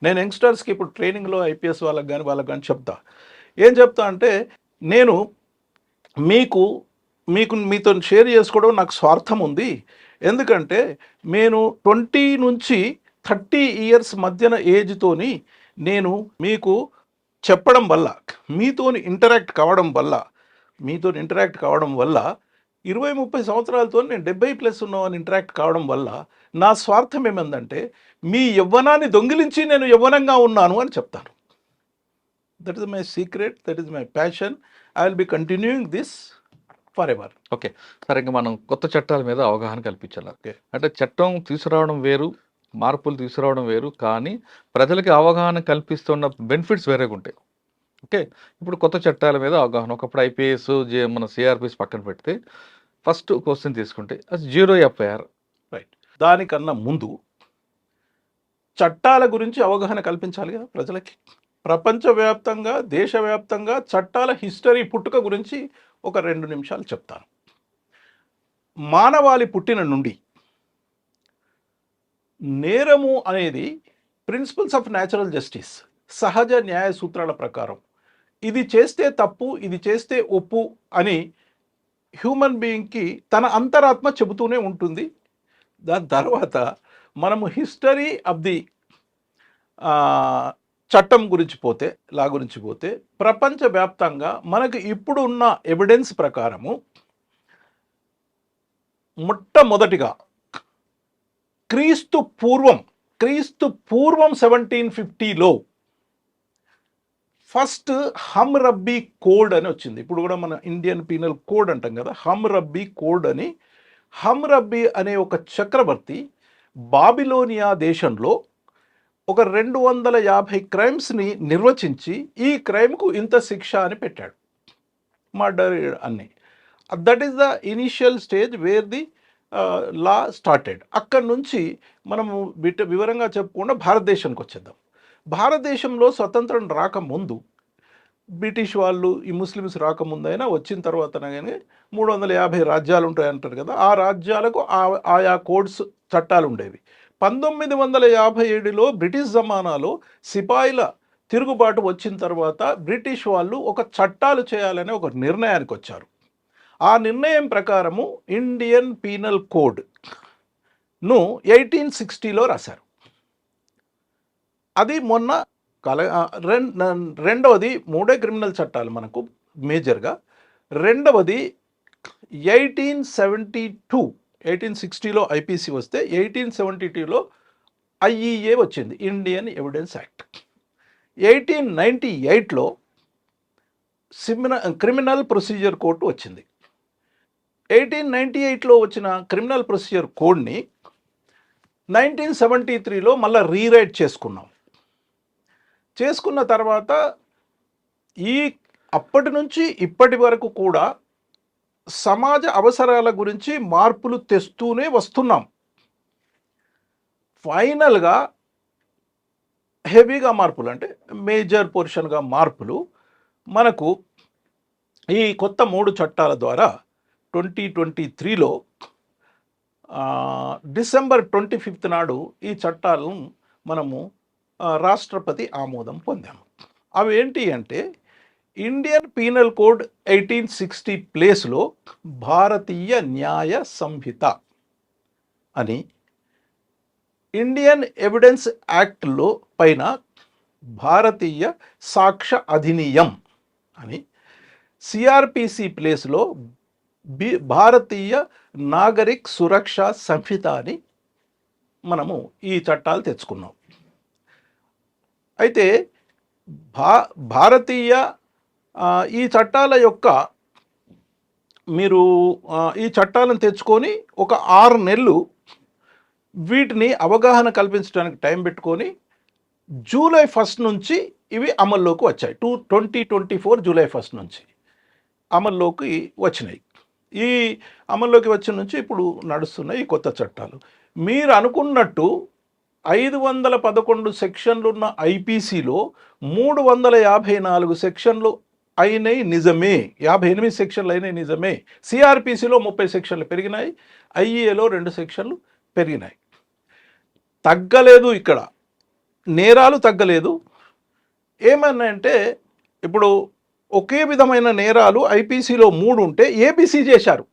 నేను యంగ్స్టర్స్కి ఇప్పుడు ట్రైనింగ్లో ఐపీఎస్ వాళ్ళకి కానీ చెప్తా. ఏం చెప్తా అంటే, నేను మీతో షేర్ చేసుకోవడం నాకు స్వార్థం ఉంది. ఎందుకంటే నేను 20 నుంచి 30 ఇయర్స్ మధ్యన ఏజ్తోని నేను మీకు చెప్పడం వల్ల, మీతోని ఇంటరాక్ట్ కావడం వల్ల 20-30 సంవత్సరాలతో నేను 70+ ఉన్నవాడిని ఇంటరాక్ట్ కావడం వల్ల నా స్వార్థం ఏమందంటే, మీ యవ్వనాన్ని దొంగిలించి నేను యవ్వనంగా ఉన్నాను అని చెప్తాను. That is my secret, that is my passion. I will be continuing this for ever. Okay సరే, ఇంకా మనం కొత్త చట్టాల మీద అవగాహన కల్పించాలి. ఓకే, అంటే చట్టం తీసుకురావడం వేరు, మార్పులు తీసుకురావడం వేరు, కానీ ప్రజలకి అవగాహన కల్పిస్తున్న బెనిఫిట్స్ వేరేగా ఉంటాయి. ఓకే, ఇప్పుడు కొత్త చట్టాల మీద అవగాహన, ఒకప్పుడు ఐపీఎస్ మన సిఆర్పిస్ పక్కన పెడితే ఫస్ట్ క్వశ్చన్ తీసుకుంటే అది 0 ఎఫ్ఐఆర్. రైట్. దానికన్నా ముందు చట్టాల గురించి అవగాహన కల్పించాలి కదా ప్రజలకి. ప్రపంచవ్యాప్తంగా, దేశవ్యాప్తంగా చట్టాల హిస్టరీ, పుట్టుక గురించి ఒక 2 నిమిషాలు చెప్తాను. మానవాళి పుట్టిన నుండి నేరము అనేది ప్రిన్సిపల్స్ ఆఫ్ న్యాచురల్ జస్టిస్, సహజ న్యాయ సూత్రాల ప్రకారం ఇది చేస్తే తప్పు, ఇది చేస్తే ఒప్పు అని హ్యూమన్ బీయింగ్కి తన అంతరాత్మ చెబుతూనే ఉంటుంది. దాని తర్వాత మనము హిస్టరీ ఆఫ్ ది చట్టం గురించి పోతే, లా గురించి పోతే, ప్రపంచవ్యాప్తంగా మనకు ఇప్పుడు ఉన్న ఎవిడెన్స్ ప్రకారము మొట్టమొదటిగా క్రీస్తు పూర్వం 1750లో ఫస్ట్ హమ్రబ్బీ కోడ్ అని వచ్చింది. ఇప్పుడు కూడా మన ఇండియన్ పీనల్ కోడ్ అంటాం కదా, హమ్రబ్బీ కోడ్ అని. హమ్రబ్బీ అనే ఒక చక్రవర్తి బాబిలోనియా దేశంలో ఒక 250 క్రైమ్స్ని నిర్వచించి, ఈ క్రైమ్కు ఇంత శిక్ష అని పెట్టాడు, మర్డర్ అన్ని. That is the initial stage where the law started. అక్కడి నుంచి మనము వివరంగా చెప్పుకుండా భారతదేశానికి వచ్చేద్దాం. భారతదేశంలో స్వతంత్రం రాకముందు, బ్రిటిష్ వాళ్ళు ఈ ముస్లిమ్స్ రాకముందైనా వచ్చిన తర్వాత కానీ 350 రాజ్యాలు ఉంటాయంటారు కదా, ఆ రాజ్యాలకు ఆయా కోడ్స్, చట్టాలు ఉండేవి. 1957లో బ్రిటిష్ జమానాలో సిపాయిల తిరుగుబాటు వచ్చిన తర్వాత బ్రిటిష్ వాళ్ళు ఒక చట్టాలు చేయాలనే ఒక నిర్ణయానికి వచ్చారు. ఆ నిర్ణయం ప్రకారము ఇండియన్ పీనల్ కోడ్ను 1860లో రాశారు. అది మొన్న రెండవది, 3 క్రిమినల్ చట్టాలు మనకు మేజర్గా. రెండవది 1860లో ఐపీసీ వస్తే 1872లో ఐఈఏ వచ్చింది, ఇండియన్ ఎవిడెన్స్ యాక్ట్. 1898లో క్రిమినల్ ప్రొసీజర్ కోడ్ వచ్చింది. 1898లో వచ్చిన క్రిమినల్ ప్రొసీజర్ కోడ్ని 1973లో మళ్ళీ రీరైట్ చేసుకున్న తర్వాత అప్పటి నుంచి ఇప్పటి వరకు కూడా సమాజ అవసరాల గురించి మార్పులు తెస్తూనే వస్తున్నాం. ఫైనల్గా హెవీగా మార్పులు, అంటే మేజర్ పోర్షన్గా మార్పులు మనకు ఈ కొత్త 3 చట్టాల ద్వారా 2023లో డిసెంబర్ 25 నాడు ఈ చట్టాలను మనము రాష్ట్రపతి ఆమోదం పొందాము. అవి ఏంటి అంటే, ఇండియన్ పీనల్ కోడ్ 1860 ప్లేస్లో భారతీయ న్యాయ సంహిత అని, ఇండియన్ ఎవిడెన్స్ యాక్ట్లో పైన భారతీయ సాక్ష్య అధినియం అని, సిఆర్పిసి ప్లేస్లో భారతీయ నాగరిక్ సురక్ష సంహిత అని మనము ఈ చట్టాలు తెచ్చుకున్నాం. అయితే భారతీయ ఈ చట్టాల యొక్క మీరు ఈ చట్టాలను తెచ్చుకొని ఒక 6 నెలలు వీటిని అవగాహన కల్పించడానికి టైం పెట్టుకొని జూలై 1 నుంచి ఇవి అమల్లోకి వచ్చాయి. 2024 జూలై 1 నుంచి అమల్లోకి వచ్చినాయి. ఈ అమల్లోకి వచ్చిన నుంచి ఇప్పుడు నడుస్తున్నాయి ఈ కొత్త చట్టాలు. మీరు అనుకున్నట్టు 511 సెక్షన్లున్న ఐపీసీలో 354 సెక్షన్లు అయినాయి నిజమే. 58 సెక్షన్లు అయినాయి నిజమే. సిఆర్పిసిలో 30 సెక్షన్లు పెరిగినాయి. ఐఏలో 2 సెక్షన్లు పెరిగినాయి. తగ్గలేదు ఇక్కడ, నేరాలు తగ్గలేదు. ఏమన్నాయంటే ఇప్పుడు ఒకే విధమైన నేరాలు ఐపీసీలో 3 ఉంటే ఏబీసీ చేశారు.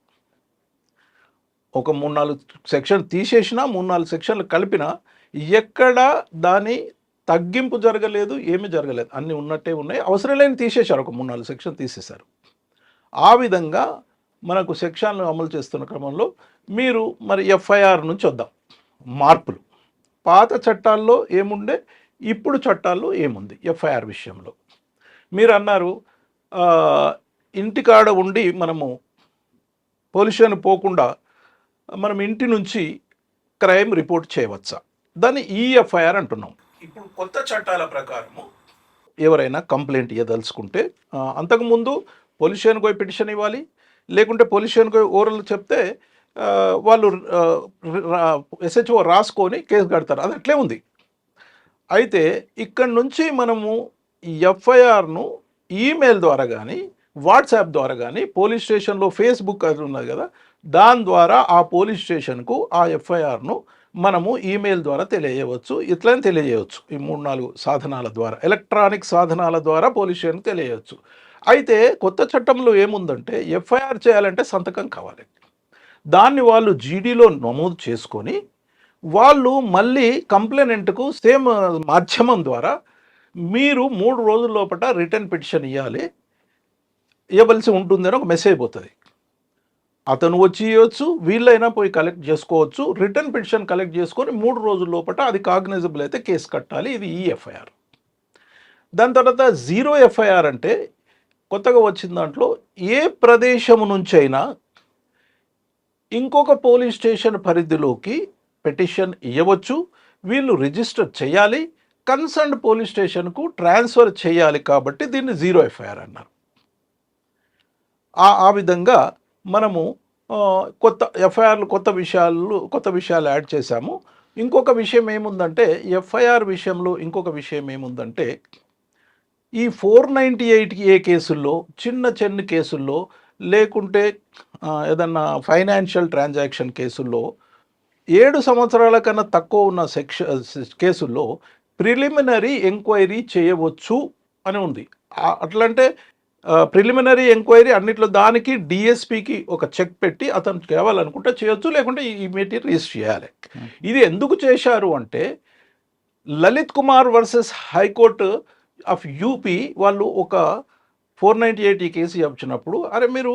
ఒక 3-4 సెక్షన్ తీసేసినా 3-4 సెక్షన్లు కలిపినా ఎక్కడ దాని తగ్గింపు జరగలేదు, ఏమీ జరగలేదు. అన్నీ ఉన్నట్టే ఉన్నాయి. అవసరం లేని తీసేశారు, ఒక 3-4 సెక్షన్ తీసేశారు. ఆ విధంగా మనకు సెక్షన్లు అమలు చేస్తున్న క్రమంలో మీరు మరి ఎఫ్ఐఆర్ నుంచి వద్దాం. మార్పులు పాత చట్టాల్లో ఏముండే, ఇప్పుడు చట్టాల్లో ఏముంది ఎఫ్ఐఆర్ విషయంలో. మీరు అన్నారు ఇంటికాడ ఉండి మనము పోలీస్ స్టేషన్ పోకుండా మనం ఇంటి నుంచి క్రైమ్ రిపోర్ట్ చేయవచ్చా? దాన్ని ఈఎఫ్ఐఆర్ అంటున్నాం. ఇప్పుడు కొత్త చట్టాల ప్రకారము ఎవరైనా కంప్లైంట్ ఇవ్వదలుచుకుంటే అంతకుముందు పోలీస్ స్టేషన్కి పోయి పిటిషన్ ఇవ్వాలి, లేకుంటే పోలీస్ స్టేషన్కి పోయి ఓరల్ చెప్తే వాళ్ళు ఎస్హెచ్ఓ రాసుకొని కేసు కడతారు. అది అట్లే ఉంది. అయితే ఇక్కడి నుంచి మనము ఎఫ్ఐఆర్ను ఈమెయిల్ ద్వారా కానీ వాట్సాప్ ద్వారా కానీ పోలీస్ స్టేషన్లో ఫేస్బుక్ అది ఉన్నది కదా, దాని ద్వారా ఆ పోలీస్ స్టేషన్కు ఆ ఎఫ్ఐఆర్ను మనము ఈమెయిల్ ద్వారా తెలియజేయవచ్చు. ఇట్లనే తెలియజేయవచ్చు. ఈ 3-4 సాధనాల ద్వారా, ఎలక్ట్రానిక్ సాధనాల ద్వారా పోలీస్ స్టేషన్కి తెలియజేయవచ్చు. అయితే కొత్త చట్టంలో ఏముందంటే ఎఫ్ఐఆర్ చేయాలంటే సంతకం కావాలి. దాన్ని వాళ్ళు జీడీలో నమోదు చేసుకొని వాళ్ళు మళ్ళీ కంప్లైనెంట్కు సేమ్ మాధ్యమం ద్వారా మీరు 3 రోజుల లోపల రిటర్న్ పిటిషన్ ఇవ్వవలసి ఉంటుందని ఒక మెసేజ్ పోతుంది. అతను వచ్చి ఇవ్వచ్చు, వీళ్ళైనా పోయి కలెక్ట్ చేసుకోవచ్చు. రిటర్న్ పిటిషన్ కలెక్ట్ చేసుకొని 3 రోజుల లోపల అది కాగ్నైజబుల్ అయితే కేసు కట్టాలి. ఇది ఈఎఫ్ఐఆర్. దాని తర్వాత జీరో ఎఫ్ఐఆర్ అంటే కొత్తగా వచ్చిన దాంట్లో ఏ ప్రదేశం నుంచైనా ఇంకొక పోలీస్ స్టేషన్ పరిధిలోకి పిటిషన్ ఇవ్వచ్చు. వీళ్ళు రిజిస్టర్ చేయాలి, కన్సర్న్డ్ పోలీస్ స్టేషన్కు ట్రాన్స్ఫర్ చేయాలి. కాబట్టి దీన్ని జీరో ఎఫ్ఐఆర్ అన్నారు. ఆ విధంగా మనము కొత్త ఎఫ్ఐఆర్లు కొత్త విషయాలు యాడ్ చేశాము. ఇంకొక విషయం ఏముందంటే ఎఫ్ఐఆర్ విషయంలో ఇంకొక విషయం ఏముందంటే ఈ 498A కేసుల్లో, చిన్న కేసుల్లో, లేకుంటే ఏదన్నా ఫైనాన్షియల్ ట్రాన్సాక్షన్ కేసుల్లో 7 సంవత్సరాల కన్నా తక్కువ ఉన్న కేసుల్లో ప్రిలిమినరీ ఎంక్వైరీ చేయవచ్చు అని ఉంది. అట్లంటే ప్రిలిమినరీ ఎంక్వైరీ అన్నిట్లో దానికి డిఎస్పికి ఒక చెక్ పెట్టి అతను కావాలనుకుంటే చేయొచ్చు, లేకుంటే ఇమీడియట్ రిజిస్టర్ చేయాలి. ఇది ఎందుకు చేశారు అంటే Lalit Kumar versus high court of UP వాళ్ళు ఒక 498 కేసు వచ్చినప్పుడు, అరే మీరు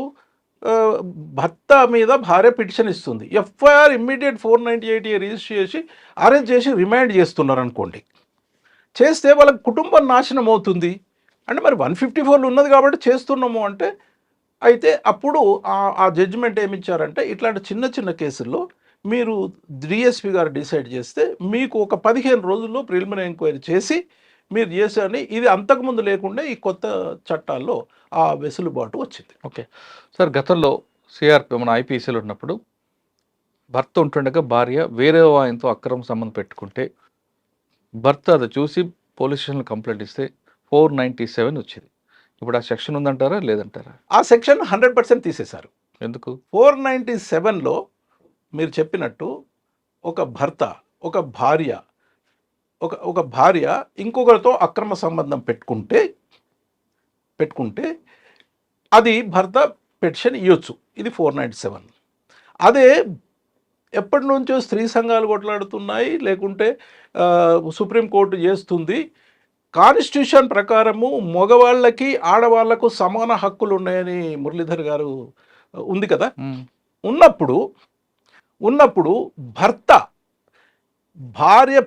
భర్త మీద భార్య పిటిషన్ ఇస్తుంది, ఎఫ్ఐఆర్ ఇమ్మీడియట్ 498 రిజిస్టర్ చేసి అరెస్ట్ చేసి రిమాండ్ చేస్తున్నారు అనుకోండి, చేస్తే వాళ్ళకి కుటుంబం నాశనం అవుతుంది. అంటే మరి 154 ఉన్నది కాబట్టి చేస్తున్నాము అంటే, అయితే అప్పుడు ఆ జడ్జిమెంట్ ఏమిచ్చారంటే ఇట్లాంటి చిన్న కేసుల్లో మీరు డిఎస్పి గారు డిసైడ్ చేస్తే మీకు ఒక 15 రోజుల్లో ప్రిలిమినరీ ఎంక్వైరీ చేసి మీరు చేశారని. ఇది అంతకుముందు లేకుండా ఈ కొత్త చట్టాల్లో ఆ వెసులుబాటు వచ్చింది. ఓకే సార్, గతంలో సిఆర్పి మన ఐపీసీలో ఉన్నప్పుడు భర్త ఉంటుండగా భార్య వేరే ఆయనతో అక్రమ సంబంధం పెట్టుకుంటే భర్త అది చూసి పోలీస్ స్టేషన్లో కంప్లైంట్ ఇస్తే 497 వచ్చింది. ఇప్పుడు ఆ సెక్షన్ ఉందంటారా లేదంటారా? ఆ సెక్షన్ 100% తీసేశారు. ఎందుకు? 497లో మీరు చెప్పినట్టు ఒక భర్త, ఒక భార్య ఇంకొకరితో అక్రమ సంబంధం పెట్టుకుంటే అది భర్త పిటిషన్ ఇవ్వచ్చు. ఇది 497. అదే ఎప్పటి నుంచో స్త్రీ సంఘాలు కొట్లాడుతున్నాయి, లేకుంటే సుప్రీంకోర్టు చేస్తుంది. కాన్స్టిట్యూషన్ ప్రకారము మగవాళ్ళకి ఆడవాళ్లకు సమాన హక్కులు ఉన్నాయని మురళీధర్ గారు ఉంది కదా. ఉన్నప్పుడు భర్త భార్య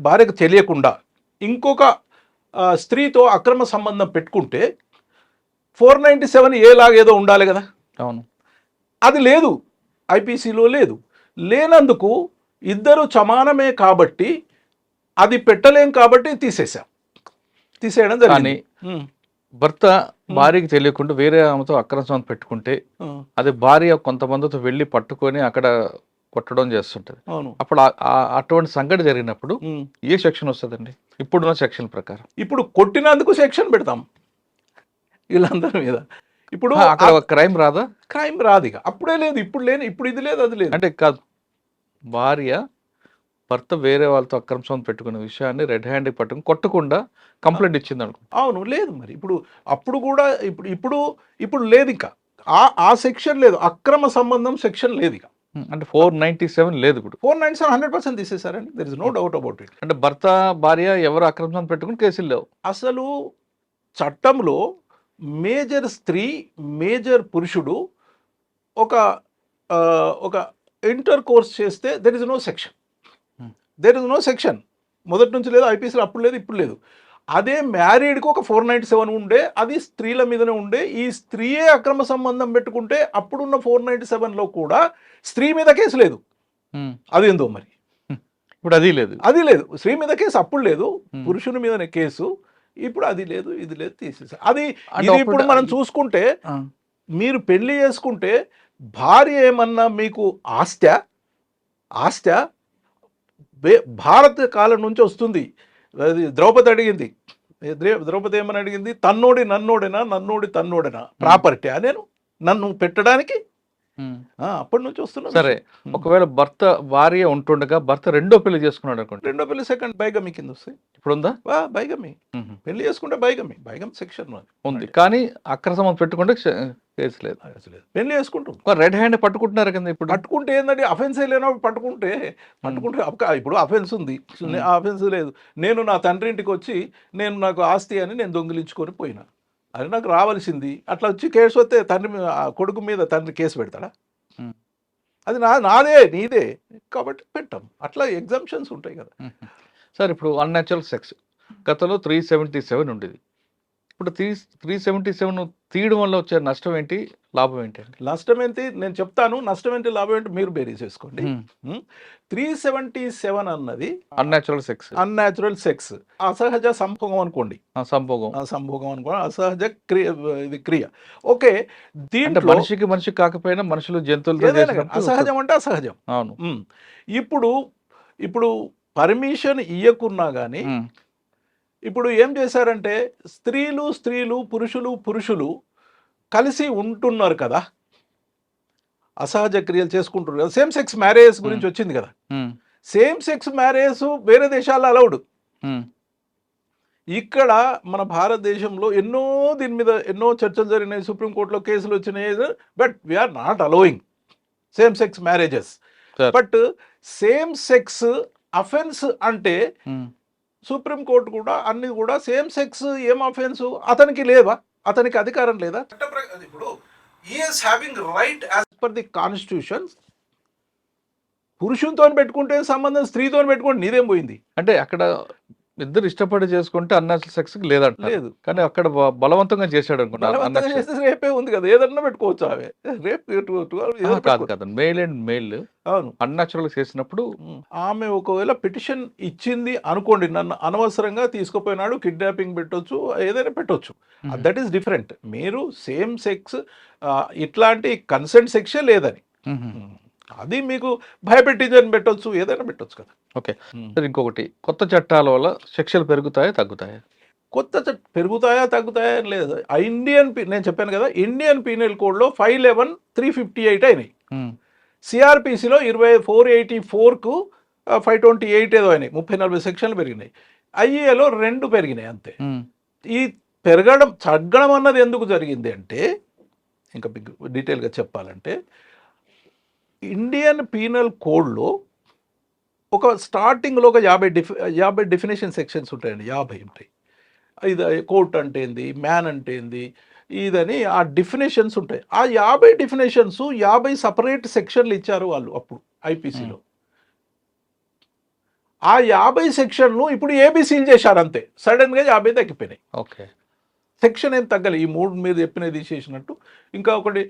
భార్యకు తెలియకుండా ఇంకొక స్త్రీతో అక్రమ సంబంధం పెట్టుకుంటే 497 ఏలాగేదో ఉండాలి కదా. అవును, అది లేదు, ఐపీసీలో లేదు. లేనందుకు ఇద్దరు సమానమే కాబట్టి అది పెట్టలేం కాబట్టి తీసేయడం జరిగింది. కానీ భర్త భార్యకి తెలియకుండా వేరే ఆమెతో అక్రమ సంబంధం పెట్టుకుంటే అది భార్య కొంతమందితో వెళ్ళి పట్టుకొని అక్కడ కొట్టడం చేస్తుంటది. అవును. అప్పుడు అటువంటి సంఘటన జరిగినప్పుడు ఏ సెక్షన్ వస్తుందండి ఇప్పుడున్న సెక్షన్ ప్రకారం? ఇప్పుడు కొట్టినందుకు సెక్షన్ పెడతాం వీళ్ళందరి మీద. ఇప్పుడు అక్కడ క్రైమ్ రాదా? క్రైమ్ రాదు ఇక. అప్పుడే లేదు, ఇప్పుడు ఇది లేదు, అది లేదు. అంటే కాదు, భార్య భర్త వేరే వాళ్ళతో అక్రమ సంబంధం పెట్టుకున్న విషయాన్ని రెడ్ హ్యాండ్ పట్టుకుని కొట్టకుండా కంప్లైంట్ ఇచ్చింది అనుకో. అవును, లేదు మరి. అప్పుడు కూడా ఇప్పుడు లేదు ఇంకా ఆ సెక్షన్ లేదు, అక్రమ సంబంధం సెక్షన్ లేదు ఇక. అంటే 497 లేదు ఇప్పుడు. 497 100% తీసేశారండి. There is no doubt about it. అంటే భర్త భార్య ఎవరు అక్రమ సంబంధం పెట్టుకుని కేసులు లేవు. అసలు చట్టంలో మేజర్ స్త్రీ మేజర్ పురుషుడు ఒక ఇంటర్ కోర్స్ చేస్తే దెర్ ఇస్ నో సెక్షన్. మొదటి నుంచి లేదు, ఐపీసీలో అప్పుడు లేదు, ఇప్పుడు లేదు. అదే మ్యారీడ్కి ఒక 497 ఉండే, అది స్త్రీల మీదనే ఉండే. ఈ స్త్రీయే అక్రమ సంబంధం పెట్టుకుంటే అప్పుడున్న 497లో కూడా స్త్రీ మీద కేసు లేదు. అదేందో మరి ఇప్పుడు అది లేదు. స్త్రీ మీద కేసు అప్పుడు లేదు, పురుషుని మీదనే కేసు. ఇప్పుడు అది లేదు, ఇది లేదు, తీసేసారు. ఇది ఇప్పుడు మనం చూసుకుంటే మీరు పెళ్లి చేసుకుంటే భార్య ఏమన్నా మీకు ఆస్త్యా భారత కాలం నుంచి వస్తుంది. ద్రౌపది అడిగింది, ద్రౌపది ఏమని అడిగింది, తన్నోడి తన్నోడేనా ప్రాపర్టీ నన్ను పెట్టడానికి అప్పటి నుంచి వస్తున్నా. సరే, ఒకవేళ భార్య ఉంటుండగా భర్త రెండో పెళ్లి చేసుకున్నాడు అనుకోండి, రెండో పెళ్లి సెకండ్ బైగమి కింద వస్తాయి. ఇప్పుడు ఉందా? బైగమి పెళ్లి చేసుకుంటే బైగమి సెక్షన్ ఉంది, కానీ అక్రమ సంబంధం పెట్టుకుంటే కేసు లేదు. పెళ్లి చేసుకుంటాం. రెడ్ హ్యాండ్ పట్టుకుంటున్నారు కదా. ఇప్పుడు పట్టుకుంటే ఏంటంటే అఫెన్సే లేనప్పుడు పట్టుకుంటే ఇప్పుడు అఫెన్స్ ఉంది, ఆ అఫెన్స్ లేదు. నేను నా తండ్రి ఇంటికి వచ్చి నాకు ఆస్తి అని నేను దొంగిలించుకొని పోయినా, అది నాకు రావాల్సింది. అట్లా వచ్చి కేసు వస్తే కొడుకు మీద తండ్రి కేసు పెడతాడా? అది నాదే నీదే కాబట్టి పెట్టాం. అట్లా ఎగ్జామ్షన్స్ ఉంటాయి కదా. సార్, ఇప్పుడు అన్యాచురల్ సెక్స్ గతంలో 377 ఉండేది. ఇప్పుడు 377 తీయడం వల్ల వచ్చే నష్టం ఏంటి, లాభం ఏంటి? నష్టం ఏంటి నేను చెప్తాను, నష్టం ఏంటి లాభం ఏంటి మీరు బేరీ చేసుకోండి. 377 అన్నది అన్యాచురల్ సెక్స్ అసహజ సంభోగం అనుకోండి. సంభోగం అనుకోండి, అసహజ క్రియ. ఓకే, దీంట్లో మనిషికి కాకపోయినా మనుషులు జంతువులు అసహజం అంటే అసహజం. అవును. ఇప్పుడు పర్మిషన్ ఇయ్యకున్నా కానీ ఇప్పుడు ఏం చేశారంటే స్త్రీలు పురుషులు కలిసి ఉంటున్నారు కదా, అసహజ క్రియలు చేసుకుంటున్నారు కదా. సేమ్ సెక్స్ మ్యారేజ్ గురించి వచ్చింది కదా. సేమ్ సెక్స్ మ్యారేజ్ వేరే దేశాల్లో అలౌడ్. ఇక్కడ మన భారతదేశంలో దీని మీద ఎన్నో చర్చలు జరిగినాయి, సుప్రీంకోర్టులో కేసులు వచ్చినాయి. But we're not allowing same sex marriages. But same sex offence అంటే సుప్రీంకోర్టు కూడా అన్ని కూడా సేమ్ సెక్స్ ఏం అఫెన్స్ అతనికి లేవా, అతనికి అధికారం లేదా? ఇప్పుడు is having right as per the constitution. పురుషునితో పెట్టుకుంటే సంబంధం, స్త్రీతో పెట్టుకుంటే నీదేం పోయింది? అంటే అక్కడ ఇద్దరు ఇష్టపడి చేసుకుంటే అన్యాచురల్ సెక్స్ లేదు, కానీ అక్కడ బలవంతంగా చేశాడు అనుకుంటా. రేపే ఉంది కదా, ఏదన్నా పెట్టుకోవచ్చు. అవే రేపు కాదు మెయిల్ అండ్ మెయిల్ అన్యాచురల్ చేసినప్పుడు ఆమె ఒకవేళ పిటిషన్ ఇచ్చింది అనుకోండి, నన్ను అనవసరంగా తీసుకుపోయినాడు, కిడ్నాపింగ్ పెట్టొచ్చు, ఏదైనా పెట్టొచ్చు. That is different. మీరు సేమ్ సెక్స్ ఇట్లాంటి కన్సెంట్ సెక్సే లేదని అది మీకు భయపెట్టిందని పెట్టొచ్చు, ఏదైనా పెట్టొచ్చు కదా. ఓకే, ఇంకొకటి, కొత్త చట్టాల వల్ల శిక్షలు పెరుగుతాయా తగ్గుతాయా? పెరుగుతాయా తగ్గుతాయా అని లేదు. నేను చెప్పాను కదా, ఇండియన్ పీనల్ కోడ్లో 511 358 అయినాయి. సిఆర్పిసిలో 484కు 528 ఏదో అయినాయి, 30-40 సెక్షన్లు పెరిగినాయి. ఐఏలో 2 పెరిగినాయి అంతే. ఈ తగ్గడం అన్నది ఎందుకు జరిగింది అంటే, ఇంకా డీటెయిల్గా చెప్పాలంటే, ఇండియన్ పీనల్ కోడ్లో ఒక స్టార్టింగ్లో ఒక 50 డెఫినేషన్ సెక్షన్స్ ఉంటాయండి. 50 ఉంటాయి. ఇది కోర్ట్ అంటే ఏంది, మ్యాన్ అంటే ఏంది, ఇదని ఆ డెఫినేషన్స్ ఉంటాయి. ఆ 50 డెఫినేషన్స్ 50 సపరేట్ సెక్షన్లు ఇచ్చారు వాళ్ళు అప్పుడు ఐపీసీలో. ఆ 50 సెక్షన్లు ఇప్పుడు ఏబీసీలు చేశారు అంతే. సడన్గా 50 తగ్గిపోయినాయి. ఓకే, సెక్షన్ ఏం తగ్గలే. ఈ 3 మీద చెప్పినది తీసేసినట్టు ఇంకా ఒకటి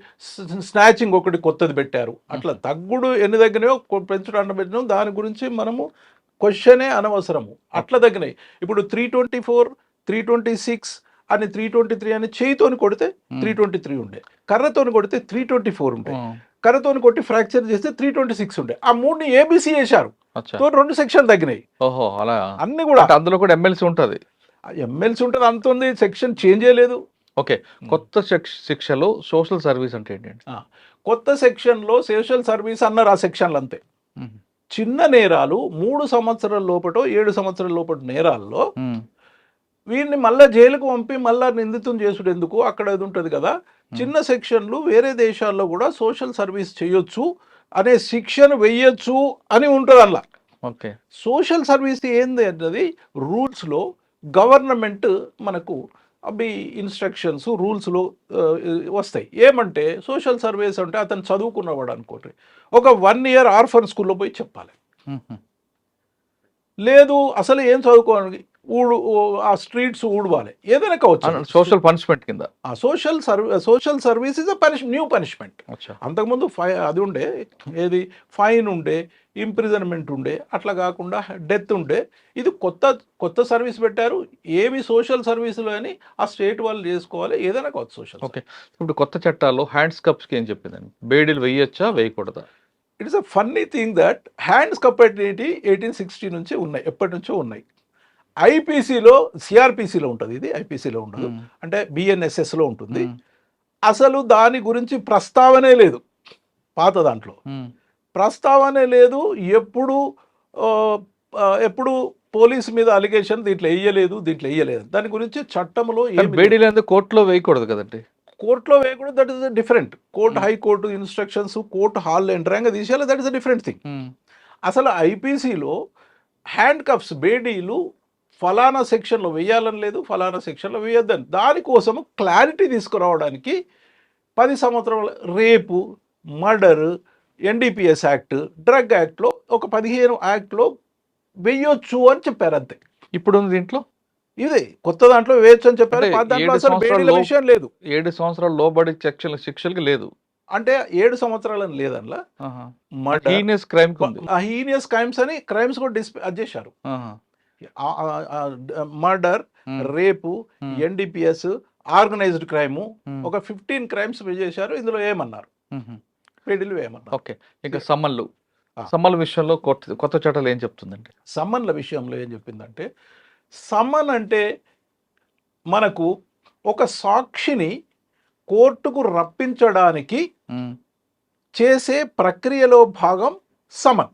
స్నాచింగ్ ఒకటి కొత్తది పెట్టారు. అట్లా తగ్గుడు ఎన్ని తగ్గినాయో పెంచడం పెట్టినాం. దాని గురించి మనము క్వశ్చనే అనవసరము అట్లా తగ్గినాయి. ఇప్పుడు 324, 326 అని 323 అని చేయితోని కొడితే 323 ఉండే, కర్రతోని కొడితే 324 ఉండే, కర్రతోని కొట్టి ఫ్రాక్చర్ చేస్తే 326 ఉండే. ఆ మూడుని ఏబిసి వేశారు, అచ్చా. 2 సెక్షన్ తగ్గినాయి. ఓహో, అలా అన్ని కూడా అంటే అందులో కూడా ఎమ్మెల్సీ ఉంటుంది. ఎమ్మెల్సీ ఉంటుంది, అంత ఉంది, సెక్షన్ చేంజ్ చేయలేదు. ఓకే, కొత్త శిక్షలో సోషల్ సర్వీస్ అంటే ఏంటండి? కొత్త సెక్షన్లో సోషల్ సర్వీస్ అన్నారు ఆ సెక్షన్లు అంతే. చిన్న నేరాలు 3 సంవత్సరాల లోపటో 7 సంవత్సరాల లోపట నేరాల్లో వీరిని మళ్ళీ జైలుకు పంపి మళ్ళీ నిందితుని చేసుడు ఎందుకు, అక్కడ అది ఉంటుంది కదా. చిన్న సెక్షన్లు వేరే దేశాల్లో కూడా సోషల్ సర్వీస్ చేయొచ్చు అనే శిక్షను వెయ్యొచ్చు అని ఉంటుంది అలా. ఓకే, సోషల్ సర్వీస్ ఏంది అన్నది రూల్స్లో గవర్నమెంట్ మనకు అవి ఇన్స్ట్రక్షన్స్ రూల్స్లో వస్తాయి. ఏమంటే సోషల్ సర్వీస్ అంటే అతను చదువుకున్నవాడు అనుకోండి, ఒక 1 year ఆర్ఫన్ స్కూల్లో పోయి చెప్పాలి. లేదు అసలు ఏం చదువుకోవాలి, ఆ స్ట్రీట్స్ ఊడవాలి, ఏదైనా కావచ్చు, సోషల్ పనిష్మెంట్ కింద. ఆ social service is new punishment. అంతకుముందు అది ఉండే, ఏది ఫైన్ ఉండే, ఇంప్రిజన్మెంట్ ఉండే, అట్లా కాకుండా డెత్ ఉండే. ఇది కొత్త సర్వీస్ పెట్టారు. ఏవి సోషల్ సర్వీసులు అని ఆ స్టేట్ వాళ్ళు చేసుకోవాలి, ఏదైనా కావచ్చు సోషల్. ఓకే, ఇప్పుడు కొత్త చట్టాల్లో హ్యాండ్స్ కప్స్కి ఏం చెప్పిందండి? బేడీలు వేయొచ్చా వేయకూడదా? It is a funny thing that hands cuff అనేది 1860 నుంచి ఉన్నాయి, ఎప్పటి నుంచో ఉన్నాయి. ఐపీసీలో సిఆర్పిసిలో ఉంటుంది, ఇది ఐపీసీలో ఉండదు, అంటే బిఎన్ఎస్ఎస్లో ఉంటుంది. అసలు దాని గురించి ప్రస్తావనే లేదు, పాత దాంట్లో ప్రస్తావనే లేదు. ఎప్పుడు పోలీస్ మీద అలిగేషన్ దీంట్లో వేయలేదు. దాని గురించి చట్టంలో బేడీలు కోర్టులో వేయకూడదు కదండి. కోర్టులో వేయకూడదు, that is different. Court high court instructions, court hall ఎంటరంగా తీసేయాలి, that is a different thing. అసలు ఐపీసీలో హ్యాండ్ కప్స్ బేడీలు ఫలానా సెక్షన్లో వేయాలని లేదు, ఫలానా సెక్షన్లో వేయొద్దని. దానికోసము క్లారిటీ తీసుకురావడానికి 10 సంవత్సరాల రేపు, మర్డర్, ఎన్డీపీఎస్ యాక్ట్, డ్రగ్ యాక్ట్లో ఒక 15 యాక్ట్లో వేయొచ్చు అని చెప్పారు అంతే. ఇప్పుడు దీంట్లో ఇదే కొత్త దాంట్లో వేయొచ్చు అని చెప్పారు. దాంట్లో అసలు బేడీల విషయం లేదు. 7 సంవత్సరాల లోబడి శిక్షలకి లేదు, అంటే 7 సంవత్సరాలని లేదనలా. హీనియస్ క్రైమ్ హీనియస్ క్రైమ్స్ అని క్రైమ్స్ కూడా అది చేశారు. మర్డర్, రేపు, ఎన్డీపీఎస్, ఆర్గనైజ్డ్ క్రైమ్, ఒక 15 క్రైమ్స్ చేశారు. ఇందులో ఏమన్నారు, పేడీలు ఏమన్నారు. ఓకే, ఇంకా సమ్మన్ల విషయంలో కొత్త చట్టాలు ఏం చెప్తుందండి? సమ్మన్ల విషయంలో ఏం చెప్పిందంటే, సమ్మన్ అంటే మనకు ఒక సాక్షిని కోర్టుకు రప్పించడానికి చేసే ప్రక్రియలో భాగం సమన్.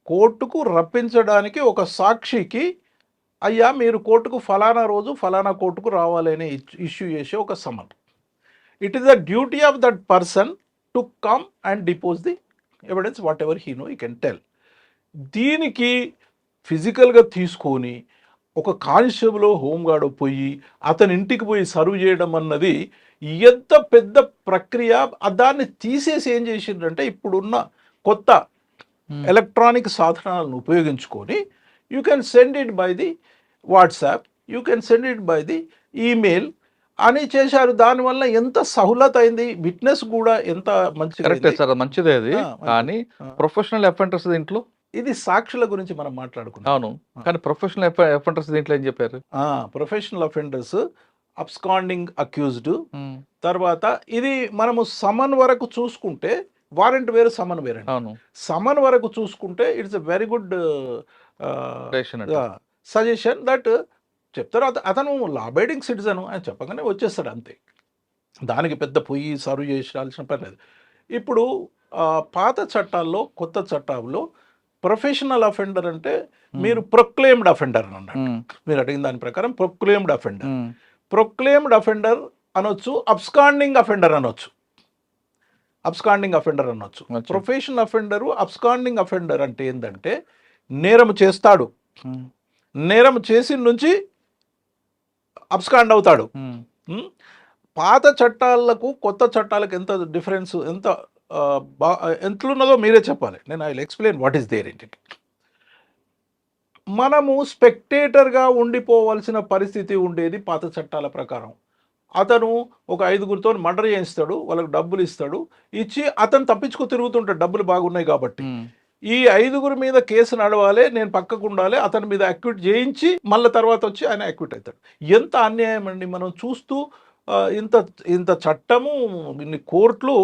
కోర్టుకు రప్పించడానికి ఒక సాక్షికి, అయ్యా మీరు కోర్టుకు ఫలానా రోజు ఫలానా కోర్టుకు రావాలని ఇష్యూ చేసే ఒక summon. It is the duty of that person to come and depose the evidence whatever he know you can tell. దీనికి ఫిజికల్గా తీసుకొని ఒక కానిస్టేబుల్ హోంగార్డ్ పోయి అతని ఇంటికి పోయి సర్వ్ చేయడం అన్నది ఎంత పెద్ద ప్రక్రియ. దాన్ని తీసేసి ఏం చేసిండ్రంటే, ఇప్పుడున్న కొత్త ఎలక్ట్రానిక్ సాధనాలను ఉపయోగించుకొని you can send it by the WhatsApp, you can send it by the email అని చేశారు. దానివల్ల ఎంత సహులత అయింది, విట్నెస్ కూడా ఎంత మంచిదే అది. కానీ ప్రొఫెషనల్ అఫెండర్స్ దీంట్లో, ఇది సాక్షుల గురించి మనం మాట్లాడుకున్నాం. అవును, కానీ ప్రొఫెషనల్ అఫెండర్స్ దీంట్లో ఏం చెప్పారు? ప్రొఫెషనల్ అఫెండర్స్, అబ్స్కాండింగ్ అక్యూజ్డ్, తర్వాత ఇది మనము సమన్ వరకు చూసుకుంటే వారెంట్ వేరు, సమన్ వేరు. సమన్ వరకు చూసుకుంటే it's a very good suggestion that చెప్తారు. అతను లా అబైడింగ్ సిటిజన్ అని చెప్పగానే వచ్చేస్తాడు అంతే, దానికి పెద్ద పొయ్యి సర్వ్ చేయాల్సిన పని లేదు. ఇప్పుడు పాత చట్టాల్లో కొత్త చట్టాల్లో ప్రొఫెషనల్ అఫెండర్ అంటే మీరు ప్రొక్లెయిమ్డ్ అఫెండర్ అని అన్నాడు. మీరు అడిగిన దాని ప్రకారం ప్రొక్లెయిమ్డ్ అఫెండర్ అనొచ్చు, అబ్స్కాండింగ్ అఫెండర్ అనొచ్చు. ప్రొఫెషనల్ అఫెండరు, అబ్స్కాండింగ్ అఫెండర్ అంటే ఏంటంటే, నేరం చేస్తాడు, నేరం చేసి నుంచి అబ్స్కాండ్ అవుతాడు. పాత చట్టాలకు కొత్త చట్టాలకు ఎంత డిఫరెన్స్, ఎంతలున్నదో మీరే చెప్పాలి. నేను I will explain what is there in it. మనము స్పెక్టేటర్గా ఉండిపోవాల్సిన పరిస్థితి ఉండేది పాత చట్టాల ప్రకారం. అతను ఒక 5గురితో మర్డర్ చేయిస్తాడు, వాళ్ళకి డబ్బులు ఇస్తాడు, ఇచ్చి అతను తప్పించుకు తిరుగుతుంటాడు, డబ్బులు బాగున్నాయి కాబట్టి. ఈ 5గురి మీద కేసు నడవాలి, నేను పక్కకు ఉండాలి, అతని మీద అక్యూట్ చేయించి మళ్ళీ తర్వాత వచ్చి ఆయన అక్యూట్ అవుతాడు. ఎంత అన్యాయం అండి. మనం చూస్తూ ఇంత ఇంత చట్టము, ఇన్ని కోర్టులు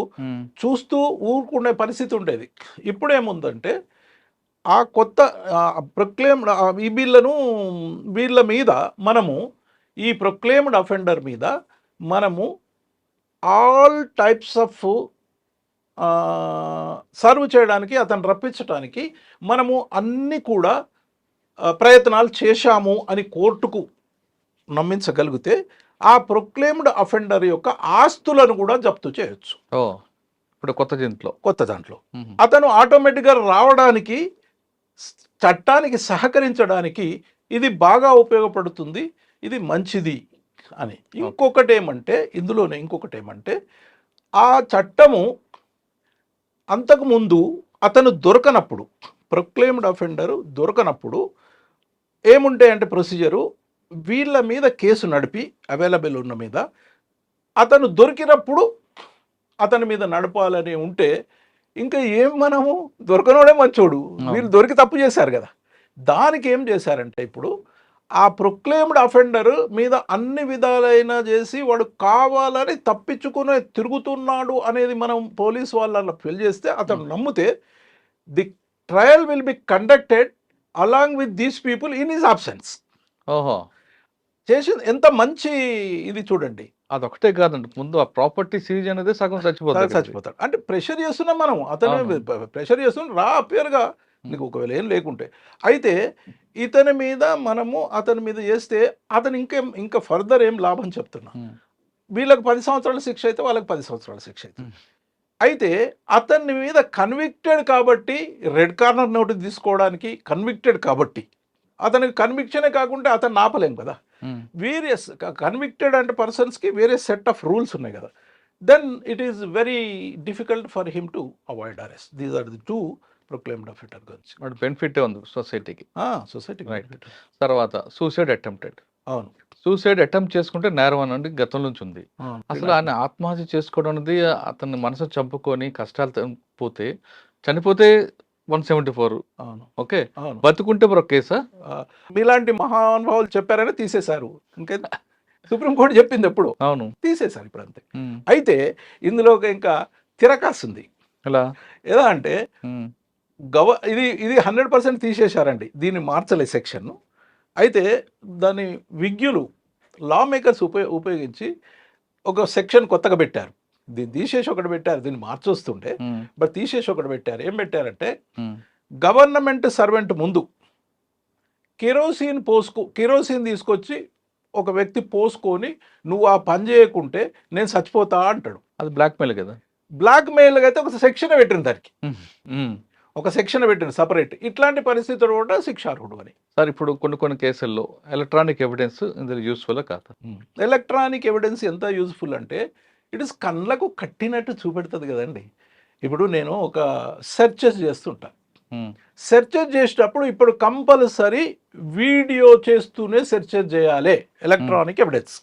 చూస్తూ ఊరుకునే పరిస్థితి ఉండేది. ఇప్పుడేముందంటే ఆ కొత్త ప్రొక్లెయిమ్డ్ ఈ వీళ్ళ మీద మనము ఈ ప్రొక్లెయిమ్డ్ అఫెండర్ మీద మనము ఆల్ టైప్స్ ఆఫ్ సర్వ్ చేయడానికి, అతను రప్పించడానికి మనము అన్నీ కూడా ప్రయత్నాలు చేశాము అని కోర్టుకు నమ్మించగలిగితే ఆ ప్రొక్లెయిమ్డ్ అఫెండర్ యొక్క ఆస్తులను కూడా జప్తు చేయొచ్చు. ఇప్పుడు కొత్త దాంట్లో అతను ఆటోమేటిక్గా రావడానికి, చట్టానికి సహకరించడానికి ఇది బాగా ఉపయోగపడుతుంది, ఇది మంచిది అని. ఇంకొకటి ఏమంటే ఆ చట్టము అంతకుముందు అతను దొరకనప్పుడు, ప్రొక్లెయిమ్డ్ అఫెండర్ దొరకనప్పుడు ఏముంటాయంటే ప్రొసీజరు, వీళ్ళ మీద కేసు నడిపి అవైలబుల్ ఉన్న మీద అతను దొరికినప్పుడు అతని మీద నడపాలని ఉంటే ఇంకా ఏం, మనము దొరకనోడే మంచోడు, వీళ్ళు దొరికి తప్పు చేశారు కదా. దానికి ఏం చేశారంటే ఇప్పుడు ఆ ప్రొక్లెయిమ్డ్ అఫెండర్ మీద అన్ని విధాలైన చేసి వాడు కావాలని తప్పించుకునే తిరుగుతున్నాడు అనేది మనం పోలీస్ వాళ్ళ ఫిల్ చేస్తే, అతను నమ్మితే the trial will be conducted along with these people in his absence. చేసింది ఎంత మంచి ఇది చూడండి. అదొకటే కాదండి, ముందు ఆ ప్రాపర్టీ సీజ్ అనేది సగం చచ్చిపోతాడు. అంటే ప్రెషర్ చేస్తున్నాం మనం, అతను ప్రెషర్ చేస్తున్నాం, రా అప్పేరుగా నీకు ఒకవేళ ఏం లేకుంటే. అయితే ఇతని మీద మనము అతని మీద చేస్తే అతను ఇంకా ఫర్దర్ ఏం లాభం చెప్తున్నా. వీళ్ళకి 10 సంవత్సరాల శిక్ష అయితే వాళ్ళకి 10 సంవత్సరాల శిక్ష అవుతుంది. అయితే అతని మీద కన్విక్టెడ్ కాబట్టి, రెడ్ కార్నర్ నోటీస్ తీసుకోవడానికి కన్విక్టెడ్ కాబట్టి, అతనికి కన్విక్షనే కాకుండా అతను ఆపలేం కదా. వేరియస్ కన్విక్టెడ్ అంటే పర్సన్స్కి వేరే సెట్ ఆఫ్ రూల్స్ ఉన్నాయి కదా. Then it is very difficult for him to avoid arrest. These are the 2 proclaimed offender గురించి. వాడు బెనిఫిట్ ఉంది సొసైటీకి. రైట్. తర్వాత సూసైడ్ అటెంప్టెడ్. అవును, సూసైడ్ అటెంప్ట్ చేసుకుంటే నేరం అనండి గతం నుంచి ఉంది. అసలు ఆయన ఆత్మహత్య చేసుకోవడం అనేది, అతన్ని మనసు చంపుకొని కష్టాలు పోతే చనిపోతే 174. అవును, ఓకే, అవును. బతుకుంటే మరొక కేసా? మీలాంటి మహానుభావులు చెప్పారని తీసేశారు. ఇంకా సుప్రీంకోర్టు చెప్పింది ఎప్పుడు, అవును, తీసేశారు ఇప్పుడు అంతే. అయితే ఇందులో ఇంకా తిరకాస్తుంది. ఎలా అంటే ఇది 100% తీసేశారండి, దీన్ని మార్చలే సెక్షన్. అయితే దాని విజ్ఞులు, లా మేకర్స్ ఉపయోగించి ఒక సెక్షన్ కొత్తగా పెట్టారు. దీన్ని తీసేసి ఒకటి పెట్టారు, దీన్ని మార్చొస్తుంటే బట్ తీసేసి ఒకటి పెట్టారు. ఏం పెట్టారంటే, గవర్నమెంట్ సర్వెంట్ ముందు కిరోసిన్ తీసుకొచ్చి ఒక వ్యక్తి పోసుకొని నువ్వు ఆ పని చేయకుంటే నేను చచ్చిపోతా అంటాడు. అది బ్లాక్మెయిల్ కదా. బ్లాక్మెయిల్ అయితే ఒక సెక్షన్ పెట్టిన దానికి, ఒక సెక్షన్ పెట్టిన సపరేట్. ఇట్లాంటి పరిస్థితులు కూడా శిక్షార్హుడు అని. సార్ ఇప్పుడు కొన్ని కేసుల్లో ఎలక్ట్రానిక్ ఎవిడెన్స్ ఇందులో యూస్ఫుల్ కాదు. ఎలక్ట్రానిక్ ఎవిడెన్స్ ఎంత యూస్ఫుల్ అంటే, ఇట్ ఇస్ కళ్ళకు కట్టినట్టు చూపెడుతుంది కదండి. ఇప్పుడు నేను ఒక సెర్చెస్ చేస్తుంటా, సెర్చెస్ చేసేటప్పుడు ఇప్పుడు కంపల్సరీ వీడియో చేస్తూనే సెర్చెస్ చేయాలి. ఎలక్ట్రానిక్ ఎవిడెన్స్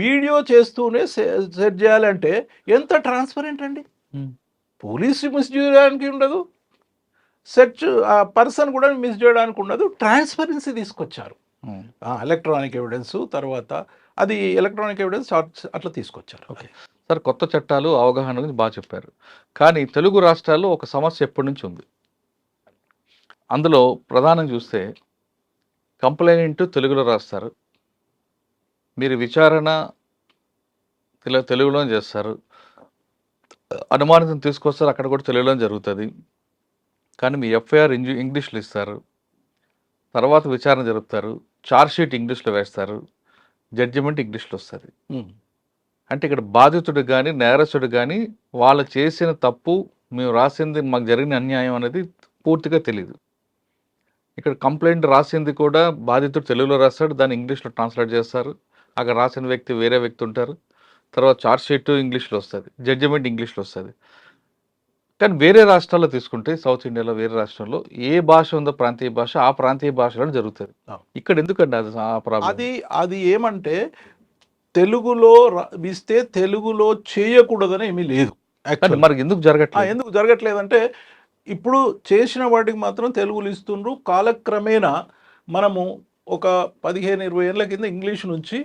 వీడియో చేస్తూనే సెర్చ్ చేయాలంటే ఎంత ట్రాన్స్పరెంట్ అండి. పోలీసు మిస్ చేయడానికి ఉండదు, సెర్చ్ ఆ పర్సన్ కూడా మిస్ చేయడానికి ఉండదు. ట్రాన్స్పరెన్సీ తీసుకొచ్చారు ఎలక్ట్రానిక్ ఎవిడెన్స్. తర్వాత అది ఎలక్ట్రానిక్ ఎవిడెన్స్ అట్లా తీసుకొచ్చారు. ఓకే సార్, కొత్త చట్టాలు అవగాహన గురించి బాగా చెప్పారు. కానీ తెలుగు రాష్ట్రాల్లో ఒక సమస్య ఎప్పటి నుంచి ఉంది. అందులో ప్రధానంగా చూస్తే కంప్లైంట్ తెలుగులో రాస్తారు, మీరు విచారణ తెలుగులో చేస్తారు, అనుమానితం తీసుకొస్తారు, అక్కడ కూడా తెలుగులో జరుగుతుంది. కానీ మీ ఎఫ్ఐఆర్ ఇంగ్లీష్లో ఇస్తారు, తర్వాత విచారణ జరుపుతారు, ఛార్జ్షీట్ ఇంగ్లీష్లో వేస్తారు, జడ్జిమెంట్ ఇంగ్లీష్లో వస్తుంది. అంటే ఇక్కడ బాధితుడు కానీ నేరస్తుడు కానీ వాళ్ళు చేసిన తప్పు, మేము రాసింది, మాకు జరిగిన అన్యాయం అనేది పూర్తిగా తెలియదు. ఇక్కడ కంప్లైంట్ రాసింది కూడా బాధితుడు తెలుగులో రాస్తాడు, దాన్ని ఇంగ్లీష్లో ట్రాన్స్లేట్ చేస్తారు, అక్కడ రాసిన వ్యక్తి వేరే వ్యక్తి ఉంటారు, తర్వాత ఛార్జ్షీట్ ఇంగ్లీష్లో వస్తుంది, జడ్జిమెంట్ ఇంగ్లీష్లో వస్తుంది. కానీ వేరే రాష్ట్రాల్లో తీసుకుంటే, సౌత్ ఇండియాలో వేరే రాష్ట్రంలో ఏ భాష ఉందో ప్రాంతీయ భాష, ఆ ప్రాంతీయ భాషలో జరుగుతుంది. ఇక్కడ ఎందుకండి అది ఆ ప్రాబ్లం? అది ఏమంటే, తెలుగులో ఇస్తే తెలుగులో చేయకూడదని ఏమీ లేదు. మరి ఎందుకు జరగట్లేదు? ఎందుకు జరగట్లేదంటే, ఇప్పుడు చేసిన వాటికి మాత్రం తెలుగులు ఇస్తుండ్రు. కాలక్రమేణా మనము ఒక 15-20 ఏళ్ల కింద ఇంగ్లీష్ నుంచి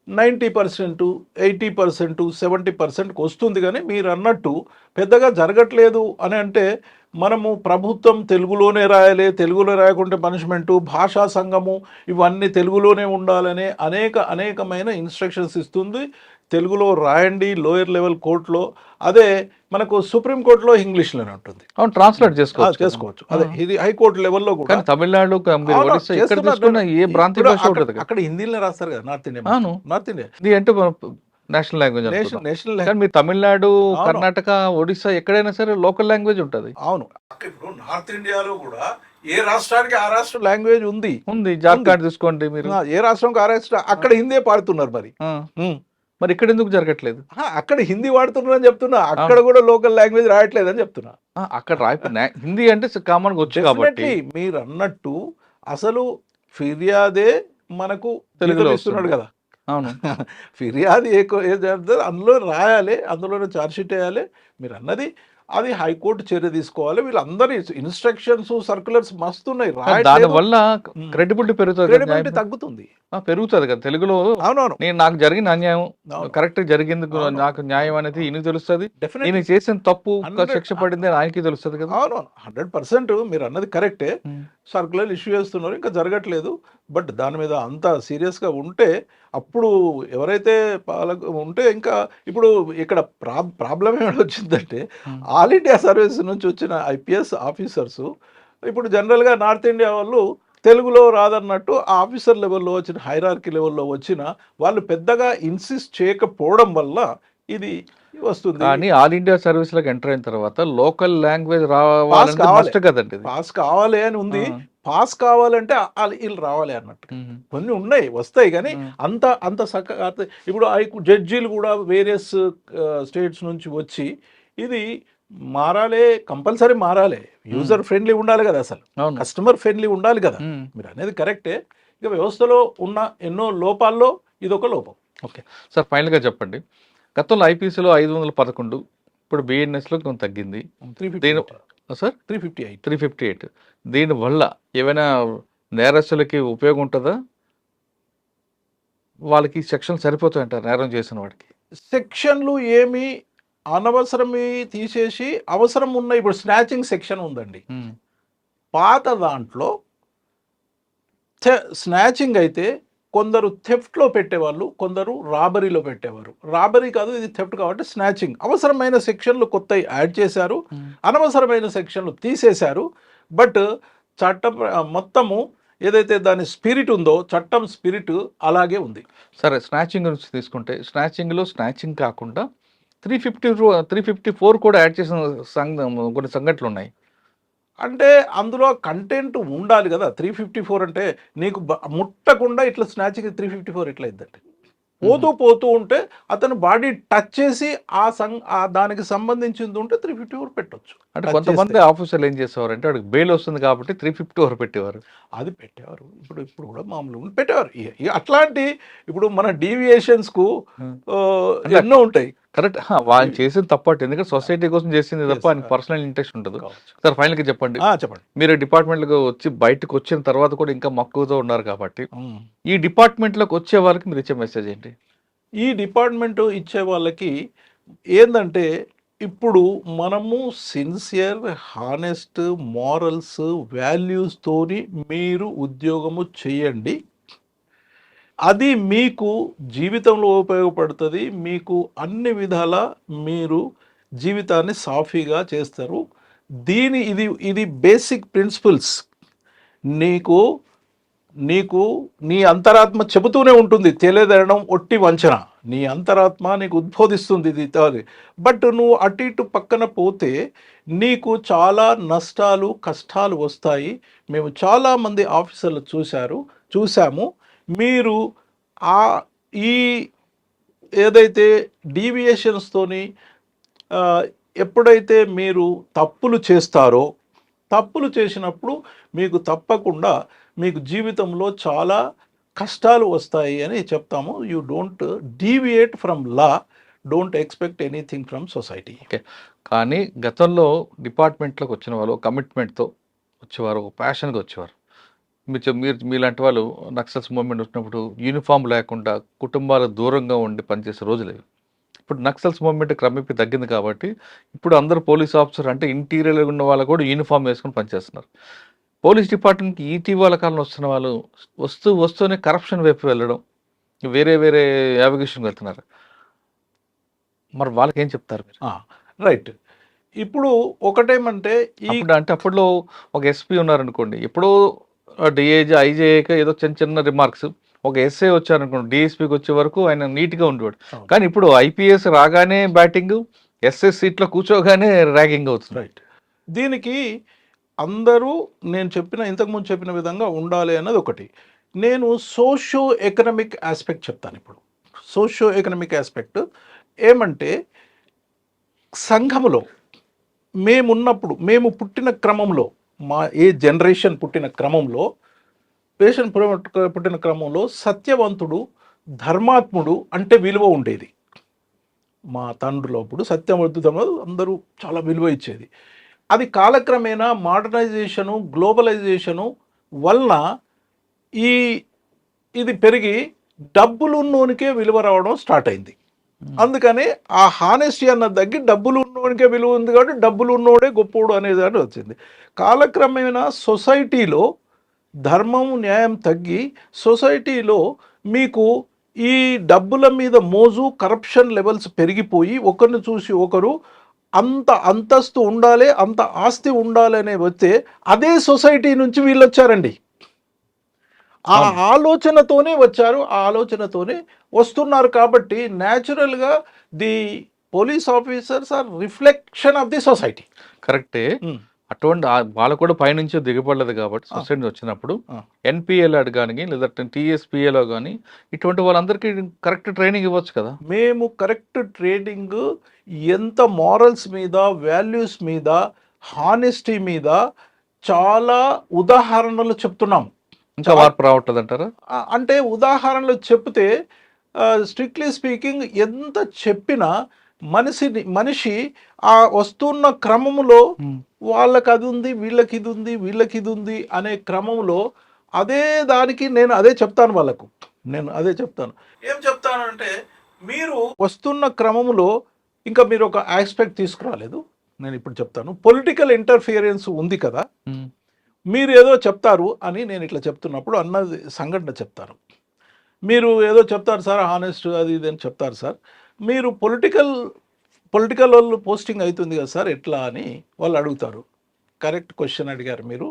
90%, 80%, 70%కి వస్తుంది. కానీ మీరు అన్నట్టు పెద్దగా జరగట్లేదు అని అంటే మనము ప్రభుత్వం తెలుగులోనే రాయాలి, తెలుగులో రాయకుంటే పనిష్మెంటు, భాషా సంఘము ఇవన్నీ తెలుగులోనే ఉండాలనే అనేకమైన ఇన్స్ట్రక్షన్స్ ఇస్తుంది. తెలుగులో రాయండి లోయర్ లెవెల్ కోర్టులో, అదే మనకు సుప్రీంకోర్టులో ఇంగ్లీష్లోనే ఉంటుంది. అవును, ట్రాన్స్లేట్ చేసుకోవచ్చు. చేసుకోవచ్చు. అదే ఇది హైకోర్టు లెవెల్లో కూడా. కానీ తమిళనాడు మీరు అవును, ఒడిస్సా ఇక్కడ చేస్తున్నారు. తీసుకున్న ఏ ప్రాంతీయ ఇప్పుడు భాష ఉంటుంది కదా. అక్కడ హిందీలో రాస్తారు కదా నార్త్ ఇండియా. అవును. నార్త్ ఇండియా ఇది అంటే నేషనల్ లాంగ్వేజ్ అనుకుందాం. నేషనల్ కానీ మీరు తమిళనాడు, అవును. కర్ణాటక, ఒడిస్సా ఎక్కడైనా సరే లోకల్ లాంగ్వేజ్ ఉంటుంది. అవును. ఇప్పుడు నార్త్ ఇండియాలో కూడా ఏ రాష్ట్రానికి ఆ రాష్ట్ర లాంగ్వేజ్ ఉంది. జార్ఖండ్ తీసుకోండి మీరు, ఏ రాష్ట్రానికి ఆ రాష్ట్రం అక్కడ హిందీ పాడుతున్నారు మరి. మరి ఇక్కడ ఎందుకు జరగట్లేదు? అక్కడ హిందీ వాడుతున్నారని చెప్తున్నా, అక్కడ కూడా లోకల్ లాంగ్వేజ్ రాయట్లేదు అని చెప్తున్నా. అక్కడ హిందీ అంటే కామన్ గా వచ్చు కాబట్టి. మీరు అన్నట్టు అసలు ఫిర్యాదే మనకు తెలుగులో ఇస్తున్నాడు కదా. అవును. ఫిర్యాదు అందులో రాయాలి, అందులోనే ఛార్జ్షీట్ వేయాలి. మీరు అన్నది అది హైకోర్టు చర్య తీసుకోవాలి. వీళ్ళందరి ఇన్స్ట్రక్షన్స్, సర్క్యులర్స్ మస్తున్నాయి. దాని వల్ల క్రెడిబిలిటీ పెరుగుతుంది, తగ్గుతుంది, పెరుగుతుంది కదా తెలుగులో. అవునవును. నాకు జరిగిన అన్యాయం కరెక్ట్ జరిగింది, నాకు న్యాయం అనేది ఈయనకి తెలుస్తుంది, నేను చేసిన తప్పు శిక్ష పడింది ఆయనకి తెలుస్తుంది కదా. అవునవును, 100% మీరు అన్నది కరెక్టే. సర్క్యులర్ ఇష్యూ చేస్తున్నారు, ఇంకా జరగట్లేదు. బట్ దాని మీద అంత సీరియస్గా ఉంటే అప్పుడు ఎవరైతే ఉంటే ఇంకా ఇప్పుడు ఇక్కడ ప్రాబ్లం ఏమైనా వచ్చిందంటే ఆల్ ఇండియా సర్వీస్ నుంచి వచ్చిన ఐపీఎస్ ఆఫీసర్స్ ఇప్పుడు జనరల్గా నార్త్ ఇండియా వాళ్ళు తెలుగులో రాదన్నట్టు ఆ ఆఫీసర్ లెవెల్లో వచ్చిన హైరార్కీ లెవెల్లో వచ్చిన వాళ్ళు పెద్దగా ఇన్సిస్ట్ చేయకపోవడం వల్ల ఇది వస్తుంది. కానీ ఆల్ ఇండియా సర్వీస్ లోకి ఎంటర్ అయిన తర్వాత లోకల్ లాంగ్వేజ్ రావాలి కదండి. పాస్ కావాలి అని ఉంది. పాస్ కావాలంటే వీళ్ళు రావాలి అన్నట్టు కొన్ని ఉన్నాయి, వస్తాయి. కానీ అంత ఇప్పుడు జడ్జీలు కూడా వేరియస్ స్టేట్స్ నుంచి వచ్చి ఇది మారాలి, కంపల్సరీ మారాలి. యూజర్ ఫ్రెండ్లీ ఉండాలి కదా, అసలు కస్టమర్ ఫ్రెండ్లీ ఉండాలి కదా. మీరు అనేది కరెక్టే. ఇక వ్యవస్థలో ఉన్న ఎన్నో లోపాల్లో ఇదొక లోపం. ఓకే సార్, ఫైనల్గా చెప్పండి. గతంలో ఐపీసీలో 511, ఇప్పుడు బిఎన్ఎస్లో కొంచెం తగ్గింది. 358. దీనివల్ల ఏమైనా నేరస్తులకి ఉపయోగం ఉంటుందా? వాళ్ళకి సెక్షన్లు సరిపోతాయంటారు నేరం చేసిన వాడికి? సెక్షన్లు ఏమి అనవసరమే తీసేసి అవసరం ఉన్న ఇప్పుడు స్నాచింగ్ సెక్షన్ ఉందండి. పాత దాంట్లో స్నాచింగ్ అయితే కొందరు థెఫ్ట్లో పెట్టేవాళ్ళు, కొందరు రాబరీలో పెట్టేవారు. రాబరీ కాదు, ఇది థెఫ్ట్ కాబట్టి స్నాచింగ్. అవసరమైన సెక్షన్లు కొత్త యాడ్ చేశారు, అనవసరమైన సెక్షన్లు తీసేశారు. బట్ చట్టం మొత్తము ఏదైతే దాని స్పిరిట్ ఉందో, చట్టం స్పిరిట్ అలాగే ఉంది. సరే, స్నాచింగ్ గురించి తీసుకుంటే స్నాచింగ్లో స్నాచింగ్ కాకుండా 354 కూడా యాడ్ చేసిన కొన్ని సంఘటనలు ఉన్నాయి. అంటే అందులో కంటెంట్ ఉండాలి కదా. 354 అంటే నీకు ముట్టకుండా ఇట్లా స్నాచింగ్ 354 ఎట్లా అయిందంటే పోతూ ఉంటే అతను బాడీ టచ్ చేసి దానికి సంబంధించింది ఉంటే 354 పెట్టొచ్చు. అంటే కొంతమంది ఆఫీసర్లు ఏం చేసేవారు అంటే వాడికి బెయిల్ వస్తుంది కాబట్టి 354 పెట్టేవారు. అది పెట్టేవారు. ఇప్పుడు కూడా మామూలుగా పెట్టేవారు. అట్లాంటి ఇప్పుడు మన డీవియేషన్స్కు ఎన్నో ఉంటాయి. కరెక్ట్, వాళ్ళు చేసిన తప్పట్టు, ఎందుకంటే సొసైటీ కోసం చేసింది తప్ప ఆయన పర్సనల్ ఇంట్రెస్ట్ ఉంటుంది. సార్ ఫైనల్గా చెప్పండి, మీరు డిపార్ట్మెంట్లోకి వచ్చి బయటకు వచ్చిన తర్వాత కూడా ఇంకా మక్కువతో ఉన్నారు కాబట్టి ఈ డిపార్ట్మెంట్లోకి వచ్చే వాళ్ళకి మీరు ఇచ్చే మెసేజ్ ఏంటి? ఈ డిపార్ట్మెంట్ ఇచ్చే వాళ్ళకి ఏంటంటే ఇప్పుడు మనము సిన్సియర్, హానెస్ట్, మారల్స్, వాల్యూస్తోని మీరు ఉద్యోగము చేయండి. అది మీకు జీవితంలో ఉపయోగపడుతుంది. మీకు అన్ని విధాల మీరు జీవితాన్ని సాఫీగా చేస్తారు. ఇది బేసిక్ ప్రిన్సిపల్స్. నీకు నీ అంతరాత్మ చెబుతూనే ఉంటుంది, తెలియదనడం ఒట్టి వంచన. నీ అంతరాత్మ నీకు ఉద్బోధిస్తుంది ఇది. బట్ నువ్వు అటు ఇటు పక్కన పోతే నీకు చాలా నష్టాలు, కష్టాలు వస్తాయి. మేము చాలామంది ఆఫీసర్లు చూసాము. మీరు ఈ ఏదైతే డీవియేషన్స్తోని ఎప్పుడైతే మీరు తప్పులు చేసినప్పుడు మీకు తప్పకుండా మీకు జీవితంలో చాలా కష్టాలు వస్తాయి అని చెప్తాము. You don't deviate from law, don't expect anything from society. Okay. కానీ గతంలో డిపార్ట్మెంట్‌లోకి వచ్చిన వాళ్ళు కమిట్మెంట్‌తో వచ్చేవారు, ఒక ప్యాషన్‌గా వచ్చేవారు. మీరు మీలాంటి వాళ్ళు నక్సల్స్ మూవ్‌మెంట్ వచ్చినప్పుడు యూనిఫార్మ్ లేకుండా కుటుంబాలకు దూరంగా ఉండి పనిచేసే రోజులవి. ఇప్పుడు నక్సల్స్ మూవ్‌మెంట్ క్రమేపీ తగ్గింది కాబట్టి ఇప్పుడు అందరూ పోలీస్ ఆఫీసర్ అంటే ఇంటీరియర్‌లో ఉన్న వాళ్ళు కూడా యూనిఫార్మ్ వేసుకొని పనిచేస్తున్నారు. పోలీస్ డిపార్ట్మెంట్‌కి ఇటీవల కాలంలో వస్తున్న వాళ్ళు వస్తూనే కరప్షన్ వైపు వెళ్ళడం, వేరే వేరే యావిగేషన్‌కి వెళ్తున్నారు. మరి వాళ్ళకేం చెప్తారు మీరు? రైట్. ఇప్పుడు ఒకటేమంటే ఈ అప్పట్లో ఒక ఎస్పీ ఉన్నారనుకోండి. ఎప్పుడో డీఐజీ, ఐజీఐకి ఏదో చిన్న చిన్న రిమార్క్స్. ఒక ఎస్ఐ వచ్చారనుకోండి, డీఎస్పీకి వచ్చే వరకు ఆయన నీట్‌గా ఉండేవాడు. అవును. కానీ ఇప్పుడు ఐపీఎస్ రాగానే బ్యాటింగు, ఎస్ఐ సీట్‌లో కూర్చోగానే ర్యాగింగ్ అవుతుంది. రైట్. దీనికి అందరూ నేను ఇంతకుముందు చెప్పిన విధంగా ఉండాలి అన్నది ఒకటి. నేను సోషియో ఎకనామిక్ ఆస్పెక్ట్ చెప్తాను ఇప్పుడు. సోషియో ఎకనామిక్ ఆస్పెక్ట్ ఏమంటే సంఘములో మేము పుట్టిన క్రమంలో, జనరేషన్ పుట్టిన క్రమంలో, పుట్టిన క్రమంలో సత్యవంతుడు, ధర్మాత్ముడు అంటే విలువ ఉండేది. మా తండ్రులో అప్పుడు సత్యవంతుడు అందరూ చాలా విలువ ఇచ్చేది. అది కాలక్రమేణా మోడర్నైజేషను, గ్లోబలైజేషను వలన ఇది పెరిగి డబ్బులున్నోనికే విలువ రావడం స్టార్ట్ అయింది. అందుకని ఆ హానెస్టీ అన్నది తగ్గి డబ్బులు ఉన్నోనికే విలువ ఉంది కాబట్టి డబ్బులు ఉన్నోడే గొప్పోడు అనేది అని వచ్చింది. కాలక్రమేణా సొసైటీలో ధర్మం, న్యాయం తగ్గి సొసైటీలో మీకు ఈ డబ్బుల మీద మోజు, కరప్షన్ లెవెల్స్ పెరిగిపోయి ఒకరిని చూసి ఒకరు అంత అంతస్తు ఉండాలి, అంత ఆస్తి ఉండాలి అనే వస్తే అదే సొసైటీ నుంచి వీళ్ళు వచ్చారండి. ఆ ఆలోచనతోనే వచ్చారు, ఆ ఆలోచనతోనే వస్తున్నారు. కాబట్టి న్యాచురల్గా the police officers are reflection of the society. కరెక్టే. అటువంటి వాళ్ళు కూడా పైనుంచి దిగబడలేదు కాబట్టి సొసైటీ వచ్చినప్పుడు ఎన్పిఎల్ కానీ లేదంటే టీఎస్పిఏలో కానీ ఇటువంటి వాళ్ళందరికీ కరెక్ట్ ట్రైనింగ్ ఇవ్వచ్చు కదా. మేము కరెక్ట్ ట్రైనింగ్ ఎంత మారల్స్ మీద, వాల్యూస్ మీద, హానెస్టీ మీద చాలా ఉదాహరణలు చెప్తున్నాము. ఇంకా మార్పు రావట్లేదు అంటారా? అంటే ఉదాహరణలు చెప్తే స్ట్రిక్ట్లీ స్పీకింగ్ ఎంత చెప్పినా మనిషి ఆ వస్తున్న క్రమంలో వాళ్ళకి అది ఉంది, వీళ్ళకి ఇది ఉంది, వీళ్ళకి ఇది ఉంది అనే క్రమంలో అదే దానికి నేను అదే చెప్తాను వాళ్ళకు. ఏం చెప్తాను అంటే, మీరు వస్తున్న క్రమంలో ఇంకా మీరు ఒక ఆస్పెక్ట్ తీసుకురాలేదు. నేను ఇప్పుడు చెప్తాను, పొలిటికల్ ఇంటర్ఫియరెన్స్ ఉంది కదా, మీరు ఏదో చెప్తారు అని నేను ఇట్లా చెప్తున్నప్పుడు అన్నది సంఘటన చెప్తారు. మీరు ఏదో చెప్తారు సార్, హానెస్ట్ అది ఇది అని చెప్తారు సార్. మీరు పొలిటికల్ వాళ్ళు పోస్టింగ్ అవుతుంది కదా సార్, ఎట్లా అని వాళ్ళు అడుగుతారు. కరెక్ట్ క్వశ్చన్ అడిగారు మీరు.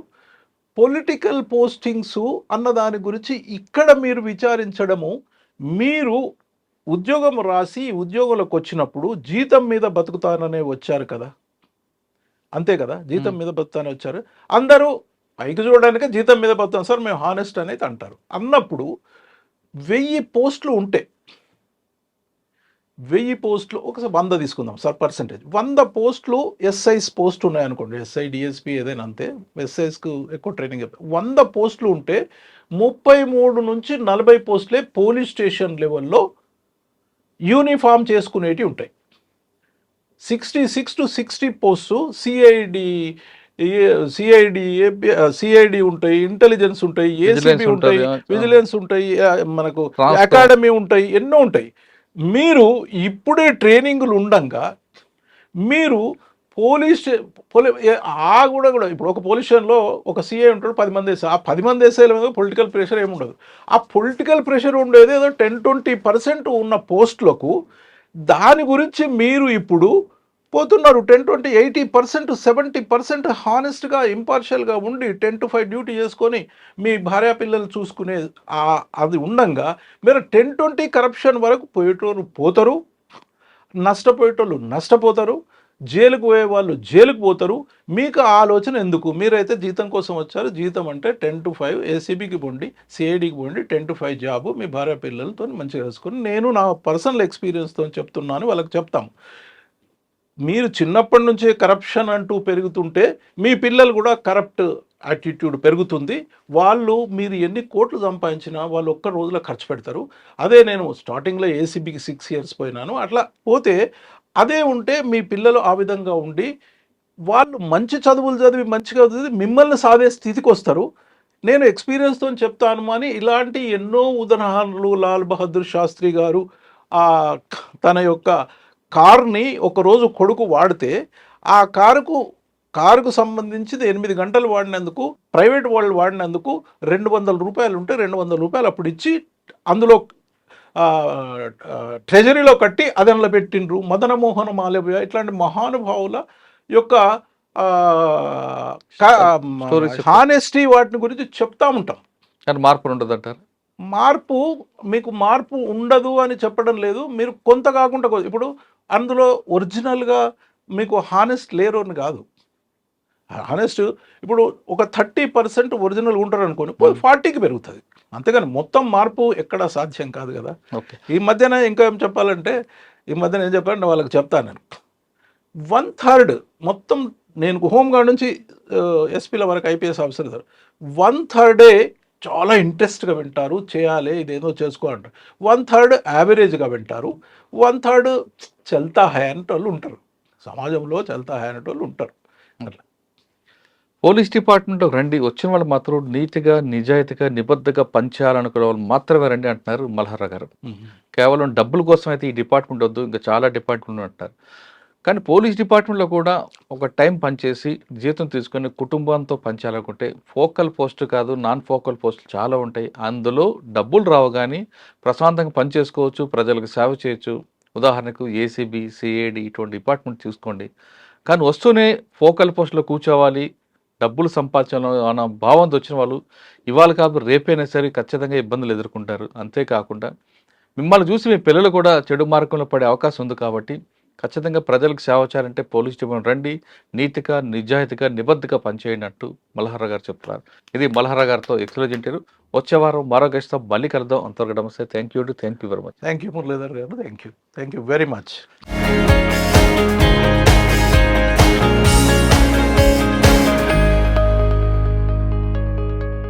పొలిటికల్ పోస్టింగ్స్ అన్న దాని గురించి ఇక్కడ మీరు విచారించడము, మీరు ఉద్యోగం రాసి ఉద్యోగంలోకి వచ్చినప్పుడు జీతం మీద బతుకుతాననే వచ్చారు కదా, అంతే కదా, జీతం మీద బతుకుతానే వచ్చారు. అందరూ పైకి చూడడానికి జీతం మీద బతుకుతాం సార్, మేము హానెస్ట్ అనేది అంటారు. అన్నప్పుడు 1000 పోస్టులు ఉంటే, 1000 పోస్టులు ఒకసారి 100 తీసుకుందాం సార్ పర్సెంటేజ్. 100 పోస్టులు ఎస్ఐస్ పోస్ట్ ఉన్నాయనుకోండి, ఎస్ఐ డిఎస్పీ ఏదైనా అంతే, ఎస్ఐస్కు ఎక్కువ ట్రైనింగ్. 100 పోస్టులు ఉంటే 33 నుంచి 40 పోస్టులే పోలీస్ స్టేషన్ లెవెల్లో యూనిఫామ్ చేసుకునేవి ఉంటాయి. 66 to 60 పోస్టు సిఐడి ఉంటాయి, ఇంటెలిజెన్స్ ఉంటాయి, ఏసీబీ ఉంటాయి, విజిలెన్స్ ఉంటాయి, మనకు అకాడమీ ఉంటాయి, ఎన్నో ఉంటాయి. మీరు ఇప్పుడే ట్రైనింగ్లు ఉండంగా మీరు కూడా ఇప్పుడు ఒక పోలీస్ స్టేషన్లో ఒక సిఐ ఉంటాడు, 10 మంది వేసా. ఆ 10 మంది వేసేల మీద పొలిటికల్ ప్రెషర్ ఏమి ఉండదు. ఆ పొలిటికల్ ప్రెషర్ ఉండేది ఏదో 10-20% ఉన్న పోస్టులకు. దాని గురించి మీరు ఇప్పుడు పోతున్నారు 10-20, 80%, 70% హానెస్ట్గా, ఇంపార్షియల్గా ఉండి 10 to 5 డ్యూటీ చేసుకొని మీ భార్య పిల్లలు చూసుకునే అది ఉండంగా మీరు 10-20 కరప్షన్ వరకు పోయేటోళ్ళు పోతారు, నష్టపోయేటోళ్ళు నష్టపోతారు, జైలుకు పోయే వాళ్ళు జైలుకు పోతారు. మీకు ఆలోచన ఎందుకు? మీరైతే జీతం కోసం వచ్చారు. జీతం అంటే 10 to 5 ఏసీబీకి పోండి, సిఐడికి పోండి, 10 to 5 జాబు, మీ భార్య పిల్లలతో మంచిగా వేసుకొని, నేను నా పర్సనల్ ఎక్స్పీరియన్స్తో చెప్తున్నాను, వాళ్ళకి చెప్తాము. మీరు చిన్నప్పటి నుంచే కరప్షన్ అంటూ పెరుగుతుంటే మీ పిల్లలు కూడా కరప్ట్ యాటిట్యూడ్ పెరుగుతుంది. వాళ్ళు మీరు ఎన్ని కోట్లు సంపాదించినా వాళ్ళు ఒక్క రోజులో ఖర్చు పెడతారు. అదే నేను స్టార్టింగ్లో ఏసీబీకి 6 ఇయర్స్ పోయినాను. అట్లా పోతే అదే ఉంటే మీ పిల్లలు ఆ విధంగా ఉండి వాళ్ళు మంచి చదువులు చదివి మంచిగా చదివి మిమ్మల్ని సాధే స్థితికి వస్తారు. నేను ఎక్స్పీరియన్స్తో చెప్తాను అని ఇలాంటి ఎన్నో ఉదాహరణలు లాల్ బహదూర్ శాస్త్రి గారు తన యొక్క కార్ని ఒకరోజు కొడుకు వాడితే ఆ కారుకు సంబంధించి 8 గంటలు వాడినందుకు ప్రైవేట్ వాళ్ళు వాడినందుకు ₹200 ఉంటే ₹200 అప్పుడు ఇచ్చి అందులో ట్రెజరీలో కట్టి అదనలో పెట్టిండ్రు. మదన మోహన మాలవ్య ఇట్లాంటి మహానుభావుల యొక్క Stories చెప్తారు. హానెస్టీ వాటిని గురించి చెప్తా ఉంటాం. కానీ మార్పు ఉండదు అంటారు. మీకు మార్పు ఉండదు అని చెప్పడం లేదు. మీరు కొంత కాకుండా ఇప్పుడు అందులో ఒరిజినల్గా మీకు హానెస్ట్ లేరు అని కాదు. హానెస్ట్ ఇప్పుడు ఒక 30% ఒరిజినల్ ఉంటారు అనుకోని 40కి పెరుగుతుంది. అంతేగాని మొత్తం మార్పు ఎక్కడ సాధ్యం కాదు కదా. ఓకే. ఈ మధ్యన ఇంకా ఏం చెప్పాలంటే ఏం చెప్పాలంటే వాళ్ళకి చెప్తాను నేను 1/3 మొత్తం నేను హోంగార్డ్ నుంచి ఎస్పీల వరకు ఐపీఎస్ ఆఫీసర్ 1/3 చాలా ఇంట్రెస్ట్గా వింటారు. చేయాలి ఇదేదో చేసుకో అంటారు. 1/3 యావరేజ్గా వింటారు. 1/3 చల్తా హై అనేటోళ్ళు ఉంటారు. సమాజంలో చల్తా హై అనేటోళ్ళు ఉంటారు. అట్లా పోలీస్ డిపార్ట్మెంట్ రండి, వచ్చిన వాళ్ళు మాత్రం నీతిగా నిజాయితీగా నిబద్ధగా పనిచేయాలనుకునే వాళ్ళు మాత్రమే రండి అంటున్నారు మల్హర్రా గారు. కేవలం డబ్బుల కోసం అయితే ఈ డిపార్ట్మెంట్ వద్దు, ఇంకా చాలా డిపార్ట్మెంట్ అంటారు. కానీ పోలీస్ డిపార్ట్మెంట్లో కూడా ఒక టైం పనిచేసి జీతం తీసుకొని కుటుంబంతో పనిచేయాలనుకుంటే ఫోకల్ పోస్ట్ కాదు, నాన్ ఫోకల్ పోస్టులు చాలా ఉంటాయి. అందులో డబ్బులు రావు కానీ ప్రశాంతంగా పనిచేసుకోవచ్చు, ప్రజలకు సేవ చేయొచ్చు. ఉదాహరణకు ఏసీబీ, సిఐడి ఇటువంటి డిపార్ట్మెంట్ చూసుకోండి. కానీ వస్తూనే ఫోకల్ పోస్టులో కూర్చోవాలి, డబ్బులు సంపాదించాలి అన్న భావంతో వచ్చిన వాళ్ళు ఇవాళ కాదు రేపైనా సరే ఖచ్చితంగా ఇబ్బందులు ఎదుర్కొంటారు. అంతేకాకుండా మిమ్మల్ని చూసి మీ పిల్లలు కూడా చెడు మార్గంలో పడే అవకాశం ఉంది. కాబట్టి ఖచ్చితంగా ప్రజలకు సేవ చేయాలంటే పోలీస్ డిపార్ట్మెంట్ రండి, నీతిగా నిజాయితీగా నిబద్ధగా పనిచేయండి అంటూ మల్హర్రా గారు చెప్తున్నారు. ఇది మల్హర్రా గారితో ఎక్స్క్లూజివ్ ఇంటర్వ్యూ. వచ్చే వారం మరో గెస్ట్తో మళ్ళీ కలుద్దాం. అంతవరకు నమస్తే. Thank you very much. Thank you Muralidhar గారు. Thank you very much.